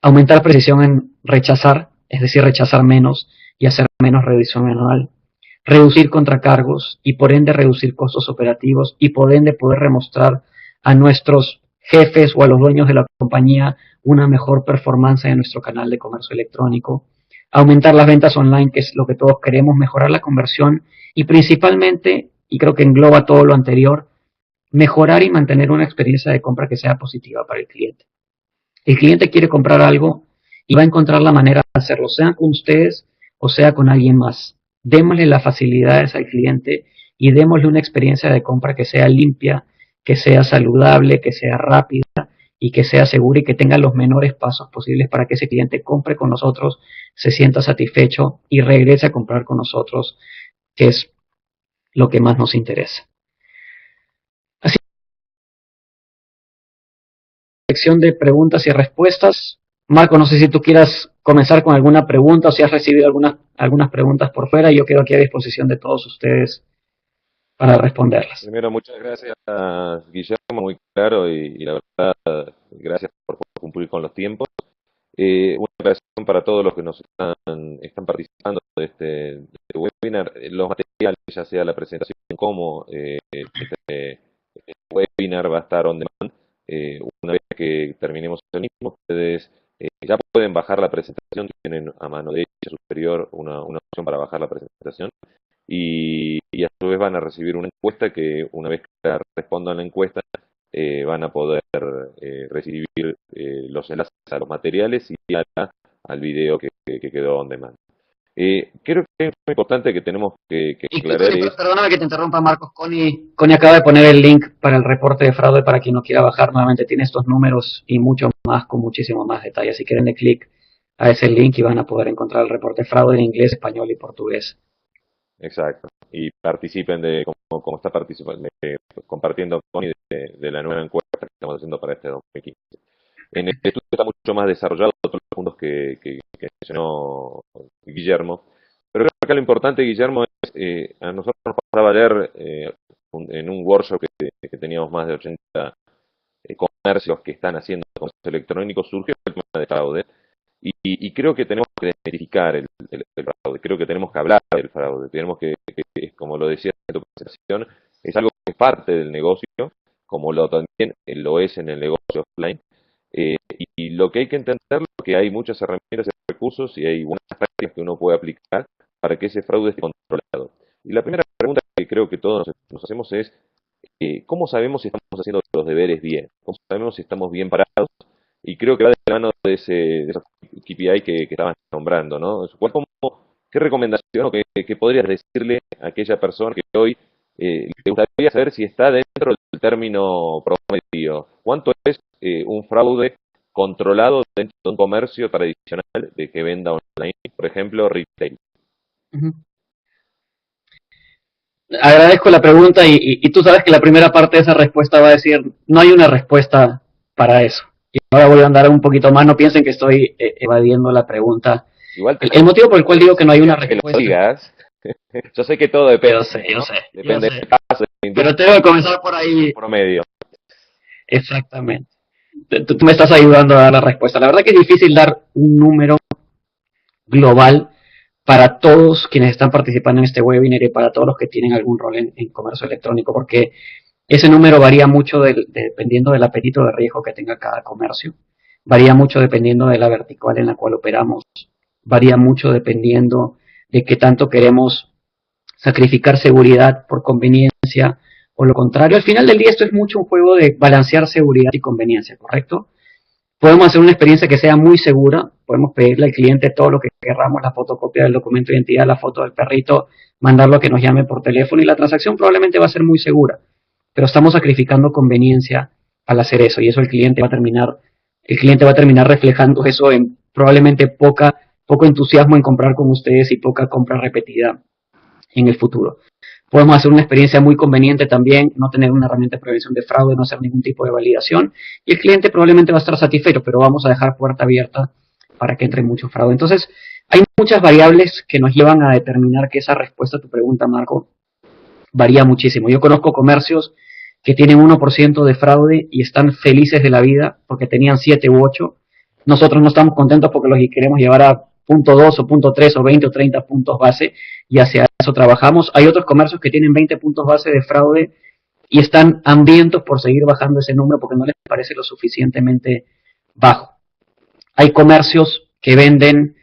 aumentar precisión en rechazar, es decir, rechazar menos y hacer menos revisión anual, reducir contracargos y por ende reducir costos operativos y por ende poder remostrar a nuestros jefes o a los dueños de la compañía una mejor performance en nuestro canal de comercio electrónico, aumentar las ventas online, que es lo que todos queremos, mejorar la conversión y principalmente, y creo que engloba todo lo anterior, mejorar y mantener una experiencia de compra que sea positiva para el cliente. El cliente quiere comprar algo y va a encontrar la manera de hacerlo, sea con ustedes o sea con alguien más. Démosle las facilidades al cliente y démosle una experiencia de compra que sea limpia, que sea saludable, que sea rápida y que sea segura y que tenga los menores pasos posibles para que ese cliente compre con nosotros, se sienta satisfecho y regrese a comprar con nosotros, que es lo que más nos interesa. Así, sección de preguntas y respuestas. Marco, no sé si tú quieras comenzar con alguna pregunta o si has recibido algunas preguntas por fuera. Yo quedo aquí a disposición de todos ustedes para responderlas. Primero, muchas gracias, Guillermo, muy claro y la verdad, gracias por cumplir con los tiempos. Una aclaración para todos los que nos están participando de este webinar. Los materiales, ya sea la presentación como este webinar, va a estar on demand. Una vez que terminemos el mismo, ustedes ya pueden bajar la presentación, tienen a mano derecha superior una opción para bajar la presentación y a su vez van a recibir una encuesta que una vez que respondan la encuesta van a poder recibir los enlaces a los materiales y al video que quedó on demand. Creo que es muy importante que tenemos que aclarar es... Perdóname que te interrumpa, Marcos. Connie acaba de poner el link para el reporte de fraude para quien no quiera bajar. Nuevamente tiene estos números y mucho más, con muchísimo más detalle. Así que denle clic a ese link y van a poder encontrar el reporte de fraude en inglés, español y portugués. Exacto. Y participen de como está participando, compartiendo Connie de la nueva encuesta que estamos haciendo para este 2015. En el estudio está mucho más desarrollado todos los puntos que mencionó Guillermo. Pero creo que acá lo importante, Guillermo, es a nosotros nos pasaba ayer en un workshop que teníamos más de 80 comercios que están haciendo comercio electrónico, surgió el tema de fraude. Y creo que tenemos que desmitificar el fraude, creo que tenemos que hablar del fraude, tenemos como lo decía en tu presentación, es algo que es parte del negocio, como también lo es en el negocio offline. Y lo que hay que entender es que hay muchas herramientas y recursos y hay buenas prácticas que uno puede aplicar para que ese fraude esté controlado. Y la primera pregunta que creo que todos nos hacemos es, ¿cómo sabemos si estamos haciendo los deberes bien? ¿Cómo sabemos si estamos bien parados? Y creo que va de la mano de esos KPI que estaban nombrando, ¿no? ¿Qué recomendación o qué podrías decirle a aquella persona que hoy le gustaría saber si está dentro del término promedio? ¿Cuánto es un fraude controlado dentro de un comercio tradicional de que venda online, por ejemplo, retail? Uh-huh. Agradezco la pregunta y tú sabes que la primera parte de esa respuesta va a decir, no hay una respuesta para eso. Y ahora voy a andar un poquito más, no piensen que estoy evadiendo la pregunta. Igual el motivo por el cual digo que no hay una respuesta... Que lo digas. Yo sé que todo depende. Yo sé. Depende del caso. Pero tengo que comenzar por ahí. Promedio. Exactamente. Tú me estás ayudando a dar la respuesta. La verdad que es difícil dar un número global para todos quienes están participando en este webinar y para todos los que tienen algún rol en comercio electrónico, porque ese número varía mucho dependiendo del apetito de riesgo que tenga cada comercio, varía mucho dependiendo de la vertical en la cual operamos, varía mucho dependiendo de qué tanto queremos sacrificar seguridad por conveniencia o lo contrario. Al final del día esto es mucho un juego de balancear seguridad y conveniencia, ¿correcto? Podemos hacer una experiencia que sea muy segura, podemos pedirle al cliente todo lo que queramos, la fotocopia del documento de identidad, la foto del perrito, mandarlo a que nos llame por teléfono y la transacción probablemente va a ser muy segura, pero estamos sacrificando conveniencia al hacer eso y eso el cliente va a terminar reflejando eso en probablemente poco entusiasmo en comprar con ustedes y poca compra repetida en el futuro. Podemos hacer una experiencia muy conveniente también, no tener una herramienta de prevención de fraude, no hacer ningún tipo de validación y el cliente probablemente va a estar satisfecho, pero vamos a dejar puerta abierta para que entre mucho fraude. Entonces, hay muchas variables que nos llevan a determinar que esa respuesta a tu pregunta, Marco, varía muchísimo. Yo conozco comercios que tienen 1% de fraude y están felices de la vida porque tenían 7 u 8. Nosotros no estamos contentos porque los queremos llevar a .2 o .3 o 20 o 30 puntos base y hacia eso trabajamos. Hay otros comercios que tienen 20 puntos base de fraude y están hambrientos por seguir bajando ese número porque no les parece lo suficientemente bajo. Hay comercios que venden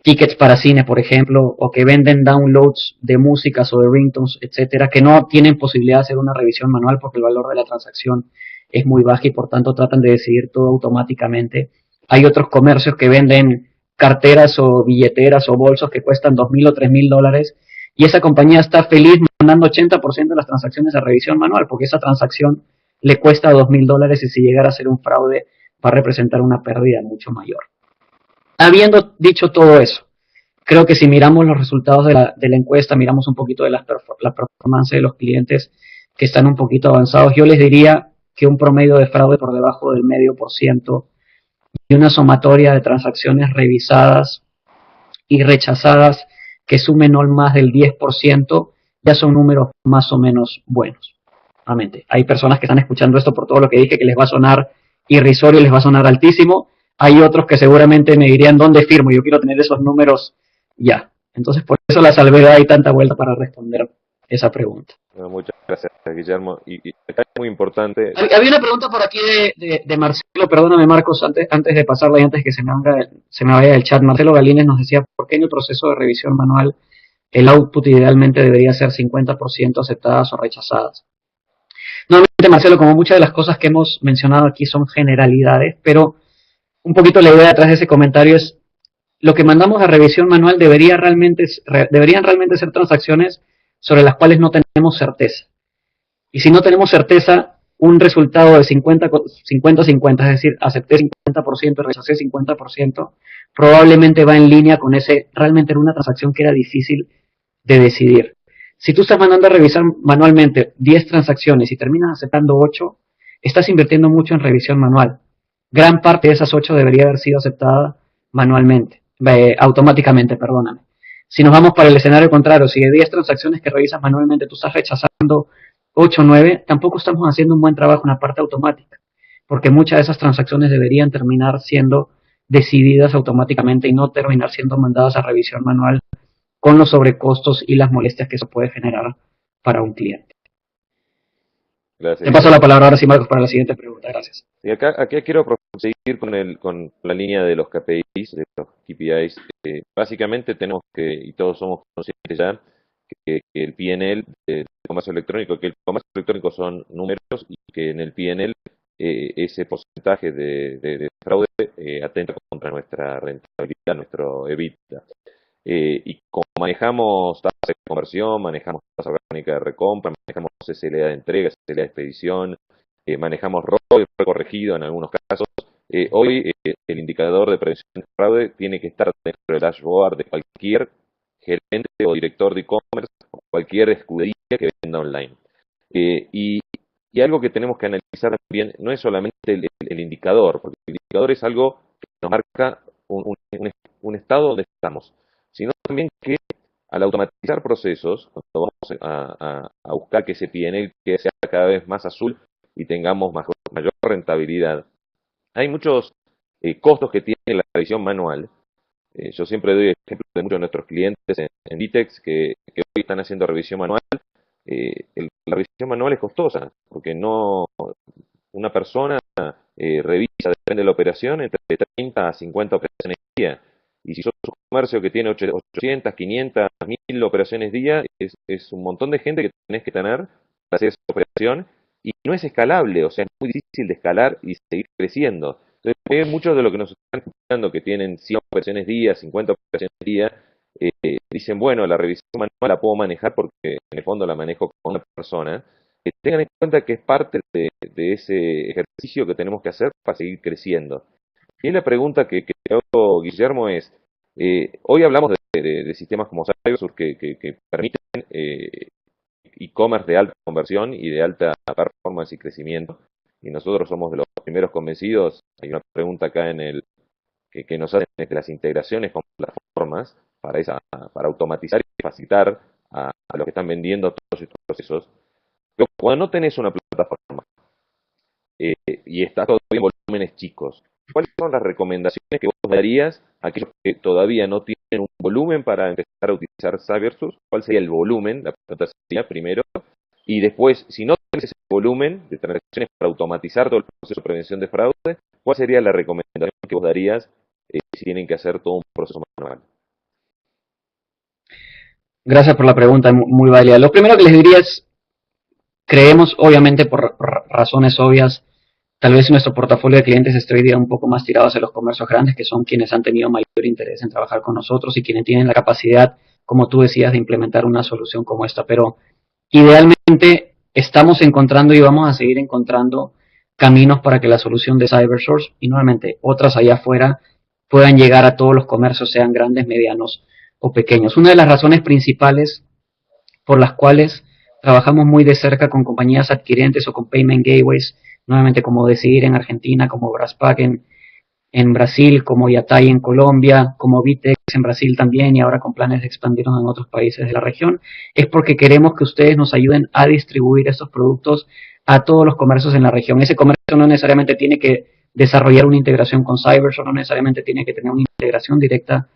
tickets para cine, por ejemplo, o que venden downloads de músicas o de ringtones, etcétera, que no tienen posibilidad de hacer una revisión manual porque el valor de la transacción es muy bajo y por tanto tratan de decidir todo automáticamente. Hay otros comercios que venden carteras o billeteras o bolsos que cuestan $2,000 o $3,000 y esa compañía está feliz mandando 80% de las transacciones a revisión manual porque esa transacción le cuesta $2,000 y si llegara a ser un fraude va a representar una pérdida mucho mayor. Habiendo dicho todo eso, creo que si miramos los resultados de la encuesta, miramos un poquito de la performance de los clientes que están un poquito avanzados, yo les diría que un promedio de fraude por debajo del 0,5% y una sumatoria de transacciones revisadas y rechazadas que sumen no más del 10%, ya son números más o menos buenos. Realmente, hay personas que están escuchando esto por todo lo que dije que les va a sonar irrisorio, les va a sonar altísimo. Hay otros que seguramente me dirían, ¿dónde firmo? Yo quiero tener esos números ya. Entonces, por eso la salvedad y tanta vuelta para responder esa pregunta. Bueno, muchas gracias, Guillermo. Y acá es muy importante. Había una pregunta por aquí de Marcelo, perdóname, Marcos, antes de pasarla y antes que se me vaya el chat. Marcelo Galínez nos decía, ¿por qué en el proceso de revisión manual el output idealmente debería ser 50% aceptadas o rechazadas? Nuevamente, Marcelo, como muchas de las cosas que hemos mencionado aquí son generalidades, pero un poquito la idea detrás de ese comentario es lo que mandamos a revisión manual deberían realmente ser transacciones sobre las cuales no tenemos certeza. Y si no tenemos certeza, un resultado de 50-50, es decir, acepté 50% y rechacé 50%, probablemente va en línea con ese, realmente era una transacción que era difícil de decidir. Si tú estás mandando a revisar manualmente 10 transacciones y terminas aceptando 8, estás invirtiendo mucho en revisión manual. Gran parte de esas 8 debería haber sido aceptada manualmente, automáticamente, perdóname. Si nos vamos para el escenario contrario, si de 10 transacciones que revisas manualmente tú estás rechazando 8 o 9, tampoco estamos haciendo un buen trabajo en la parte automática. porque muchas de esas transacciones deberían terminar siendo decididas automáticamente y no terminar siendo mandadas a revisión manual con los sobrecostos y las molestias que eso puede generar para un cliente. Gracias, Te paso la Guillermo. palabra ahora sí, Marcos, para la siguiente pregunta. Gracias. Y acá quiero proseguir con la línea de los KPIs, de los KPIs. Básicamente tenemos que, y todos somos conscientes ya, que el P&L del comercio electrónico, que el comercio electrónico son números y que en el P&L ese porcentaje de fraude atenta contra nuestra rentabilidad, nuestro EBITDA. Y como manejamos tasa de conversión, manejamos tasa orgánica de recompra, manejamos SLA de entrega, SLA de expedición, manejamos ROI corregido en algunos casos, hoy el indicador de prevención de fraude tiene que estar dentro del dashboard de cualquier gerente o director de e-commerce o cualquier escudería que venda online. Y algo que tenemos que analizar también no es solamente el indicador, porque el indicador es algo que nos marca un estado donde estamos, sino también que al automatizar procesos, cuando vamos a buscar que ese P&L que sea cada vez más azul y tengamos mayor rentabilidad, hay muchos costos que tiene la revisión manual. Yo siempre doy ejemplo de muchos de nuestros clientes en Vitex que hoy están haciendo revisión manual. La revisión manual es costosa, porque no una persona revisa, depende de la operación, entre 30 a 50 operaciones día. Y si sos un comercio que tiene 800, 500, 1000 operaciones día, es un montón de gente que tenés que tener para hacer esa operación y no es escalable, o sea, es muy difícil de escalar y seguir creciendo. Entonces, muchos de los que nos están escuchando que tienen 100 operaciones día, 50 operaciones día, dicen, bueno, la revisión manual la puedo manejar porque en el fondo la manejo con una persona. Tengan en cuenta que es parte de ese ejercicio que tenemos que hacer para seguir creciendo. Y la pregunta que hago, Guillermo, es, hoy hablamos de sistemas como Cybersur que permiten e-commerce de alta conversión y de alta performance y crecimiento, y nosotros somos de los primeros convencidos. Hay una pregunta acá que nos hacen de las integraciones con plataformas para automatizar y facilitar a los que están vendiendo todos estos procesos. Pero cuando no tenés una plataforma y está todo en volúmenes chicos, ¿cuáles son las recomendaciones que vos darías a aquellos que todavía no tienen un volumen para empezar a utilizar Cybersur? ¿Cuál sería el volumen? La pregunta sería primero. Y después, si no tenés ese volumen de transacciones para automatizar todo el proceso de prevención de fraude, ¿cuál sería la recomendación que vos darías si tienen que hacer todo un proceso manual? Gracias por la pregunta, muy válida. Lo primero que les diría es, creemos, obviamente por razones obvias, tal vez nuestro portafolio de clientes esté hoy día un poco más tirado hacia los comercios grandes, que son quienes han tenido mayor interés en trabajar con nosotros y quienes tienen la capacidad, como tú decías, de implementar una solución como esta. Pero idealmente estamos encontrando y vamos a seguir encontrando caminos para que la solución de CyberSource y nuevamente otras allá afuera puedan llegar a todos los comercios, sean grandes, medianos o pequeños. Una de las razones principales por las cuales trabajamos muy de cerca con compañías adquirentes o con payment gateways, nuevamente como Decidir en Argentina, como Braspac en Brasil, como Yatai en Colombia, como Vitex en Brasil también y ahora con planes de expandirnos en otros países de la región, es porque queremos que ustedes nos ayuden a distribuir estos productos a todos los comercios en la región. Ese comercio no necesariamente tiene que desarrollar una integración con Cybersur, no necesariamente tiene que tener una integración directa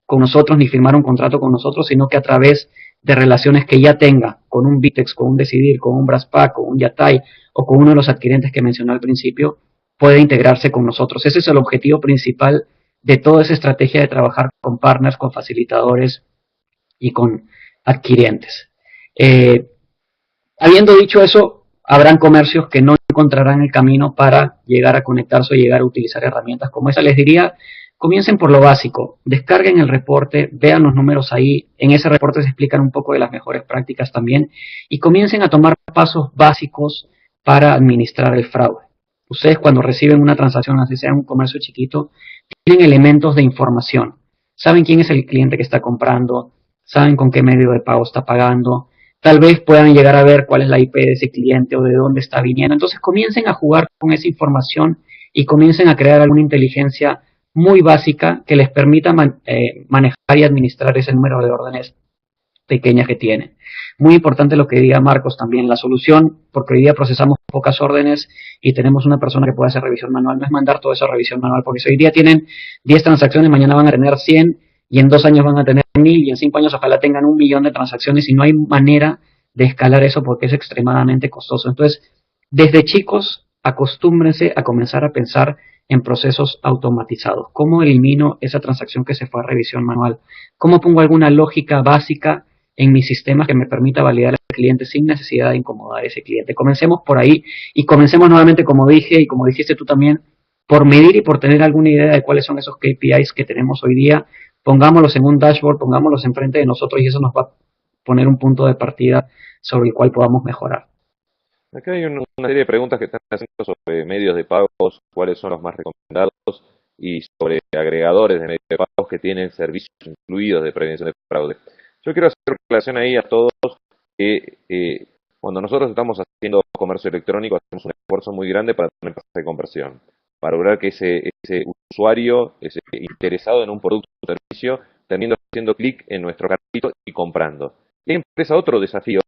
con nosotros ni firmar un contrato con nosotros, sino que a través de relaciones que ya tenga con un Vitex, con un Decidir, con un Braspac, con un Yatai o con uno de los adquirentes que mencioné al principio, puede integrarse con nosotros. Ese es el objetivo principal de toda esa estrategia de trabajar con partners, con facilitadores y con adquirentes. Habiendo dicho eso, habrán comercios que no encontrarán el camino para llegar a conectarse o llegar a utilizar herramientas como esa. Les diría, comiencen por lo básico, descarguen el reporte, vean los números ahí, en ese reporte se explican un poco de las mejores prácticas también, y comiencen a tomar pasos básicos para administrar el fraude. Ustedes cuando reciben una transacción, así sea un comercio chiquito, tienen elementos de información. Saben quién es el cliente que está comprando, saben con qué medio de pago está pagando, tal vez puedan llegar a ver cuál es la IP de ese cliente o de dónde está viniendo. Entonces comiencen a jugar con esa información y comiencen a crear alguna inteligencia muy básica que les permita manejar y administrar ese número de órdenes pequeñas que tienen. Muy importante lo que diga Marcos también, la solución, porque hoy día procesamos pocas órdenes y tenemos una persona que puede hacer revisión manual, no es mandar toda esa revisión manual, porque si hoy día tienen 10 transacciones, mañana van a tener 100 y en 2 años van a tener 1000 y en 5 años ojalá tengan 1.000.000 de transacciones y no hay manera de escalar eso porque es extremadamente costoso. Entonces, desde chicos, acostúmbrense a comenzar a pensar en procesos automatizados. ¿Cómo elimino esa transacción que se fue a revisión manual? ¿Cómo pongo alguna lógica básica en mi sistema que me permita validar al cliente sin necesidad de incomodar a ese cliente? Comencemos por ahí y comencemos nuevamente, como dije y como dijiste tú también, por medir y por tener alguna idea de cuáles son esos KPIs que tenemos hoy día. Pongámoslos en un dashboard, pongámoslos enfrente de nosotros y eso nos va a poner un punto de partida sobre el cual podamos mejorar. Acá hay una serie de preguntas que están haciendo sobre medios de pagos, cuáles son los más recomendados, y sobre agregadores de medios de pagos que tienen servicios incluidos de prevención de fraude. Yo quiero hacer relación ahí a todos que cuando nosotros estamos haciendo comercio electrónico hacemos un esfuerzo muy grande para tener tasa de conversión, para lograr que ese usuario, ese interesado en un producto o servicio, termine haciendo clic en nuestro carrito y comprando. Y ahí empieza otro desafío,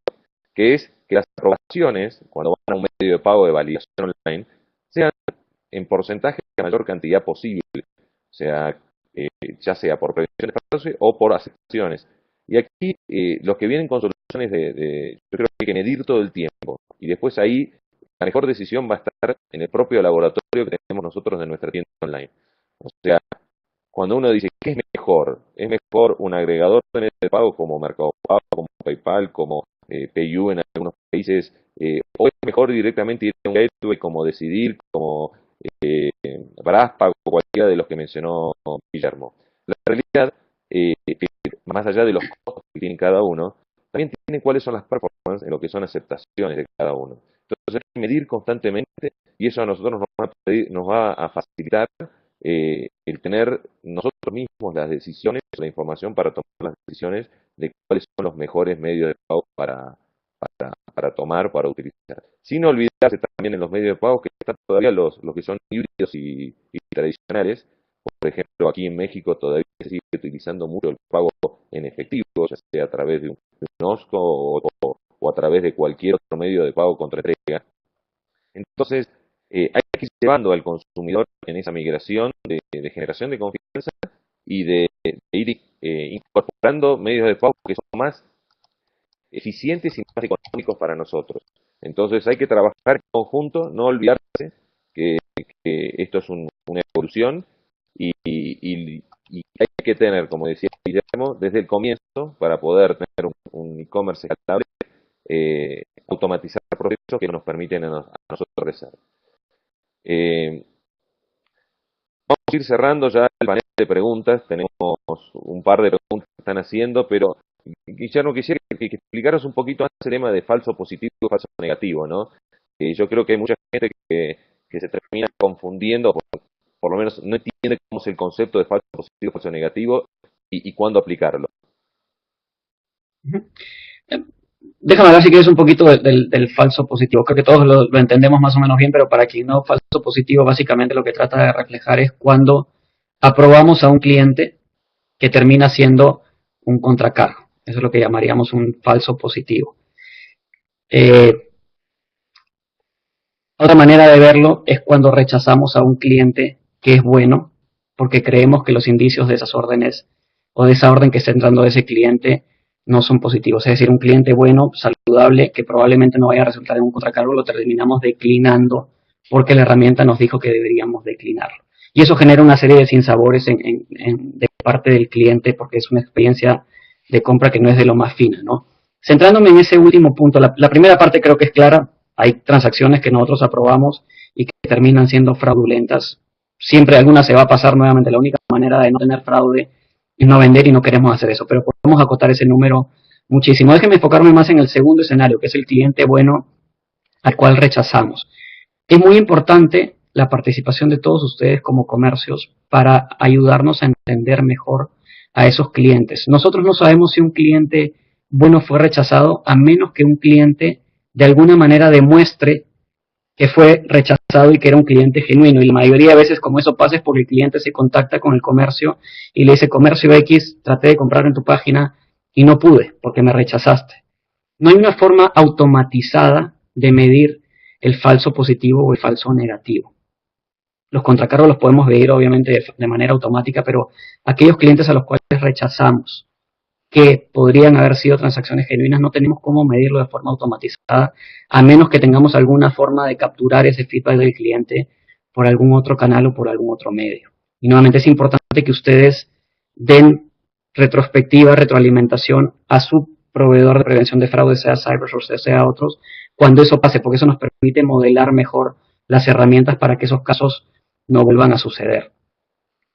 que es que las aprobaciones, cuando van a un medio de pago de validación online, sean en porcentaje de la mayor cantidad posible, o sea, ya sea por prevención de fraude o por aceptaciones. Y aquí los que vienen con soluciones yo creo que hay que medir todo el tiempo, y después ahí la mejor decisión va a estar en el propio laboratorio que tenemos nosotros en nuestra tienda online. O sea, cuando uno dice, ¿qué es mejor? ¿Es mejor un agregador de medios de pago como Mercado Pago, como PayPal, como PayU en algunos países, o es mejor directamente ir a un gateway como Decidir, como Braspago, o cualquiera de los que mencionó Guillermo? La realidad, más allá de los costos que tiene cada uno, también tiene cuáles son las performances en lo que son aceptaciones de cada uno. Entonces hay que medir constantemente y eso a nosotros nos va a facilitar el tener nosotros mismos las decisiones, la información para tomar las decisiones de cuáles son los mejores medios de pago para tomar, para utilizar. Sin olvidarse también en los medios de pago que están todavía los que son híbridos y tradicionales. Por ejemplo, aquí en México todavía se sigue utilizando mucho el pago en efectivo, ya sea a través de un OSCO o a través de cualquier otro medio de pago contra entrega. Entonces, hay que ir llevando al consumidor en esa migración de generación de confianza y de ir incorporando medios de pago que son más eficientes y más económicos para nosotros. Entonces hay que trabajar en conjunto, no olvidarse que esto es una evolución y hay que tener, como decía Guillermo, desde el comienzo, para poder tener un e-commerce escalable, automatizar procesos que nos permiten a nosotros crecer. Vamos a ir cerrando ya el panel de preguntas. Tenemos un par de preguntas que están haciendo, pero Guillermo, quisiera que explicaras un poquito más el tema de falso positivo y falso negativo, ¿no? Yo creo que hay mucha gente que se termina confundiendo, por lo menos no entiende cómo es el concepto de falso positivo y falso negativo y cuándo aplicarlo. Déjame hablar si quieres un poquito del falso positivo. Creo que todos lo entendemos más o menos bien, pero para quien no, falso positivo básicamente lo que trata de reflejar es cuando aprobamos a un cliente que termina siendo un contracargo. Eso es lo que llamaríamos un falso positivo. Otra manera de verlo es cuando rechazamos a un cliente que es bueno porque creemos que los indicios de esas órdenes o de esa orden que está entrando de ese cliente no son positivos. Es decir, un cliente bueno, saludable, que probablemente no vaya a resultar en un contracargo, lo terminamos declinando porque la herramienta nos dijo que deberíamos declinarlo. Y eso genera una serie de sinsabores de parte del cliente porque es una experiencia de compra que no es de lo más fina, ¿no? Centrándome en ese último punto, la primera parte creo que es clara. Hay transacciones que nosotros aprobamos y que terminan siendo fraudulentas. Siempre alguna se va a pasar nuevamente. La única manera de no tener fraude es no vender y no queremos hacer eso, pero podemos acotar ese número muchísimo. Déjenme enfocarme más en el segundo escenario, que es el cliente bueno al cual rechazamos. Es muy importante la participación de todos ustedes como comercios para ayudarnos a entender mejor a esos clientes. Nosotros no sabemos si un cliente bueno fue rechazado a menos que un cliente de alguna manera demuestre que fue rechazado y que era un cliente genuino. Y la mayoría de veces, como eso pasa, es porque el cliente se contacta con el comercio y le dice: comercio X, traté de comprar en tu página y no pude porque me rechazaste. No hay una forma automatizada de medir el falso positivo o el falso negativo. Los contracargos los podemos medir obviamente de manera automática, pero aquellos clientes a los cuales rechazamos que podrían haber sido transacciones genuinas, no tenemos cómo medirlo de forma automatizada, a menos que tengamos alguna forma de capturar ese feedback del cliente por algún otro canal o por algún otro medio. Y nuevamente es importante que ustedes den retrospectiva, retroalimentación a su proveedor de prevención de fraude, sea CyberSource, sea otros, cuando eso pase, porque eso nos permite modelar mejor las herramientas para que esos casos no vuelvan a suceder.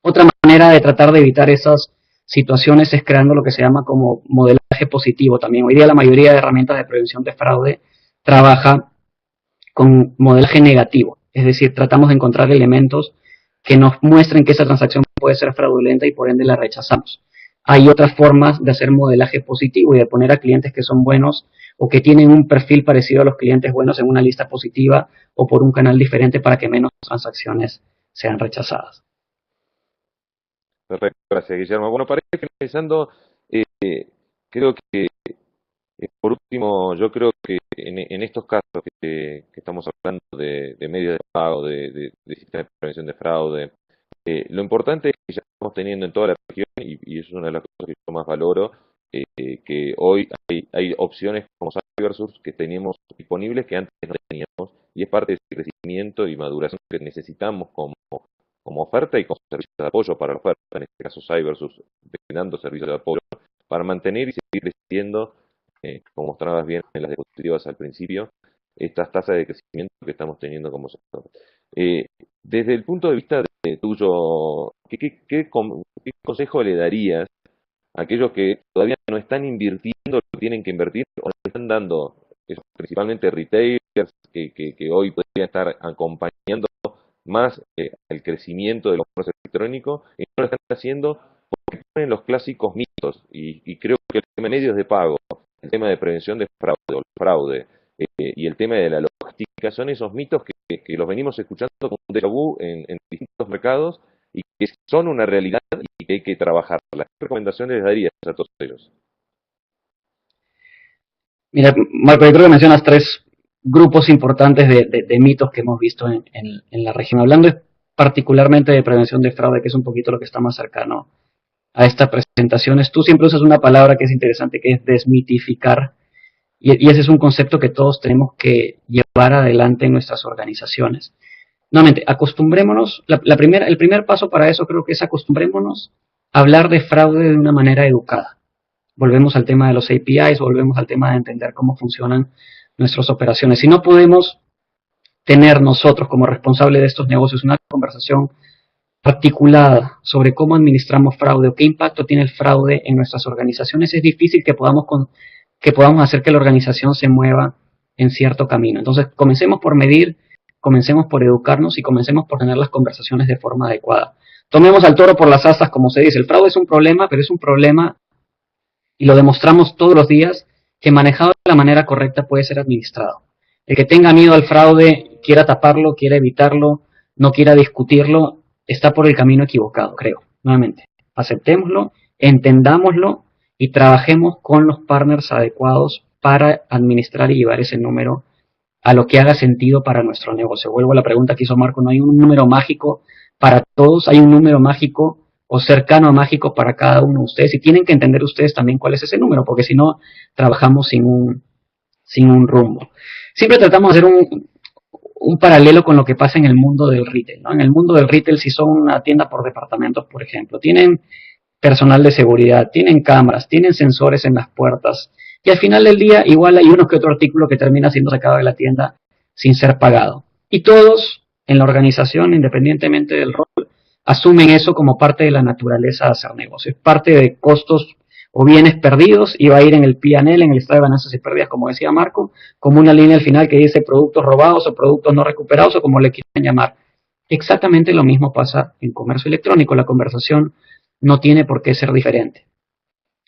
Otra manera de tratar de evitar esas situaciones es creando lo que se llama como modelaje positivo también. Hoy día la mayoría de herramientas de prevención de fraude trabaja con modelaje negativo, es decir, tratamos de encontrar elementos que nos muestren que esa transacción puede ser fraudulenta y por ende la rechazamos. Hay otras formas de hacer modelaje positivo y de poner a clientes que son buenos o que tienen un perfil parecido a los clientes buenos en una lista positiva o por un canal diferente para que menos transacciones sean rechazadas. Perfecto, gracias Guillermo. Bueno, para ir finalizando, creo que por último, yo creo que en estos casos que estamos hablando de medios de pago, de sistemas de prevención de fraude, lo importante es que ya estamos teniendo en toda la región, y eso es una de las cosas que yo más valoro, que hoy hay opciones como CyberSource que teníamos disponibles que antes no teníamos, y es parte de ese crecimiento y maduración que necesitamos como oferta y como servicio de apoyo para la oferta, en este caso CyberSource, brindando servicios de apoyo para mantener y seguir creciendo, como mostrabas bien en las diapositivas al principio, estas tasas de crecimiento que estamos teniendo como sector. Desde el punto de vista tuyo, ¿qué consejo le darías a aquellos que todavía no están invirtiendo lo que tienen que invertir o no están dando, principalmente retailers que hoy podrían estar acompañando más el crecimiento del comercio electrónico y no lo están haciendo porque ponen los clásicos mitos y creo que el tema de medios de pago, el tema de prevención de fraude y el tema de la logística son esos mitos que los venimos escuchando como un déjà vu en distintos mercados y que son una realidad y que hay que trabajarlas. ¿Qué recomendaciones les darías a todos ellos? Mira, Marco, yo creo que mencionas tres grupos importantes de mitos que hemos visto en la región. Hablando particularmente de prevención de fraude, que es un poquito lo que está más cercano a estas presentaciones, tú siempre usas una palabra que es interesante, que es desmitificar, y ese es un concepto que todos tenemos que llevar adelante en nuestras organizaciones. Nuevamente, acostumbrémonos, el primer paso para eso creo que es acostumbrémonos a hablar de fraude de una manera educada. Volvemos al tema de los APIs, volvemos al tema de entender cómo funcionan nuestras operaciones. Si no podemos tener nosotros como responsables de estos negocios una conversación articulada sobre cómo administramos fraude o qué impacto tiene el fraude en nuestras organizaciones, es difícil que podamos hacer que la organización se mueva en cierto camino. Entonces, comencemos por medir, comencemos por educarnos y comencemos por tener las conversaciones de forma adecuada. Tomemos al toro por las astas, como se dice. El fraude es un problema, pero es un problema, y lo demostramos todos los días, que manejado de la manera correcta puede ser administrado. El que tenga miedo al fraude, quiera taparlo, quiera evitarlo, no quiera discutirlo, está por el camino equivocado, creo. Nuevamente, aceptémoslo, entendámoslo y trabajemos con los partners adecuados para administrar y llevar ese número a lo que haga sentido para nuestro negocio. Vuelvo a la pregunta que hizo Marco, no hay un número mágico para todos, hay un número mágico o cercano a mágico para cada uno de ustedes, y tienen que entender ustedes también cuál es ese número, porque si no, trabajamos sin un rumbo. Siempre tratamos de hacer un paralelo con lo que pasa en el mundo del retail, ¿no? En el mundo del retail, si son una tienda por departamentos, por ejemplo, tienen personal de seguridad, tienen cámaras, tienen sensores en las puertas, y al final del día igual hay uno que otro artículo que termina siendo sacado de la tienda sin ser pagado. Y todos en la organización, independientemente del rol, asumen eso como parte de la naturaleza de hacer negocios, parte de costos o bienes perdidos, y va a ir en el P&L, en el estado de ganancias y pérdidas, como decía Marco, como una línea al final que dice productos robados o productos no recuperados o como le quieran llamar. Exactamente lo mismo pasa en comercio electrónico, la conversación no tiene por qué ser diferente.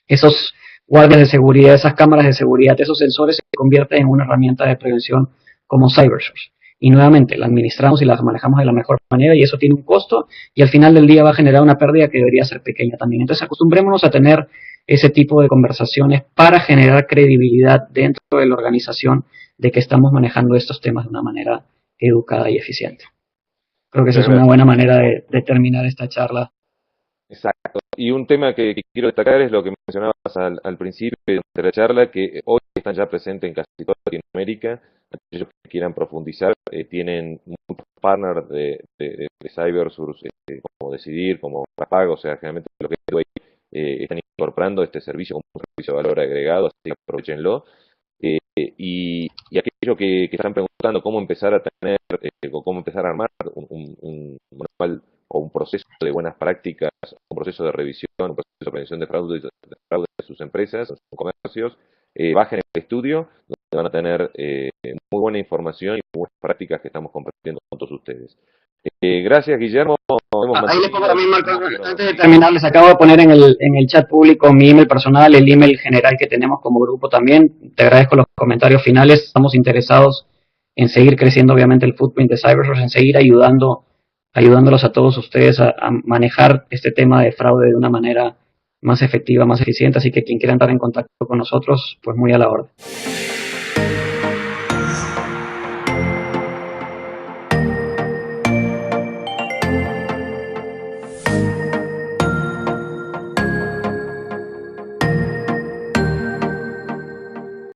Esos guardias de seguridad, esas cámaras de seguridad, esos sensores se convierten en una herramienta de prevención como CyberSource. Y nuevamente, la administramos y la manejamos de la mejor manera, y eso tiene un costo, y al final del día va a generar una pérdida que debería ser pequeña también. Entonces, acostumbrémonos a tener ese tipo de conversaciones para generar credibilidad dentro de la organización de que estamos manejando estos temas de una manera educada y eficiente. Creo que esa es una buena manera de terminar esta charla. Exacto. Y un tema que quiero destacar es lo que mencionabas al principio de la charla, que hoy están ya presentes en casi toda Latinoamérica. Aquellos que quieran profundizar tienen muchos partners de CyberSource, como Decidir, como Pago, o sea, generalmente lo que hoy están incorporando este servicio como un servicio de valor agregado, así que aprovechenlo. Y aquellos que están preguntando cómo empezar a tener, o cómo empezar a armar un manual o un proceso de buenas prácticas, un proceso de revisión, un proceso de prevención de fraude de sus empresas, sus comercios, bajen el estudio, donde van a tener muy buena información y buenas prácticas que estamos compartiendo con todos ustedes. Gracias, Guillermo. Ahí les pongo también, Marcos, antes de terminar, les acabo de poner en el chat público mi email personal, el email general que tenemos como grupo también. Te agradezco los comentarios finales. Estamos interesados en seguir creciendo, obviamente, el footprint de CyberSource, en seguir ayudándolos a todos ustedes a manejar este tema de fraude de una manera más efectiva, más eficiente. Así que quien quiera entrar en contacto con nosotros, pues muy a la orden.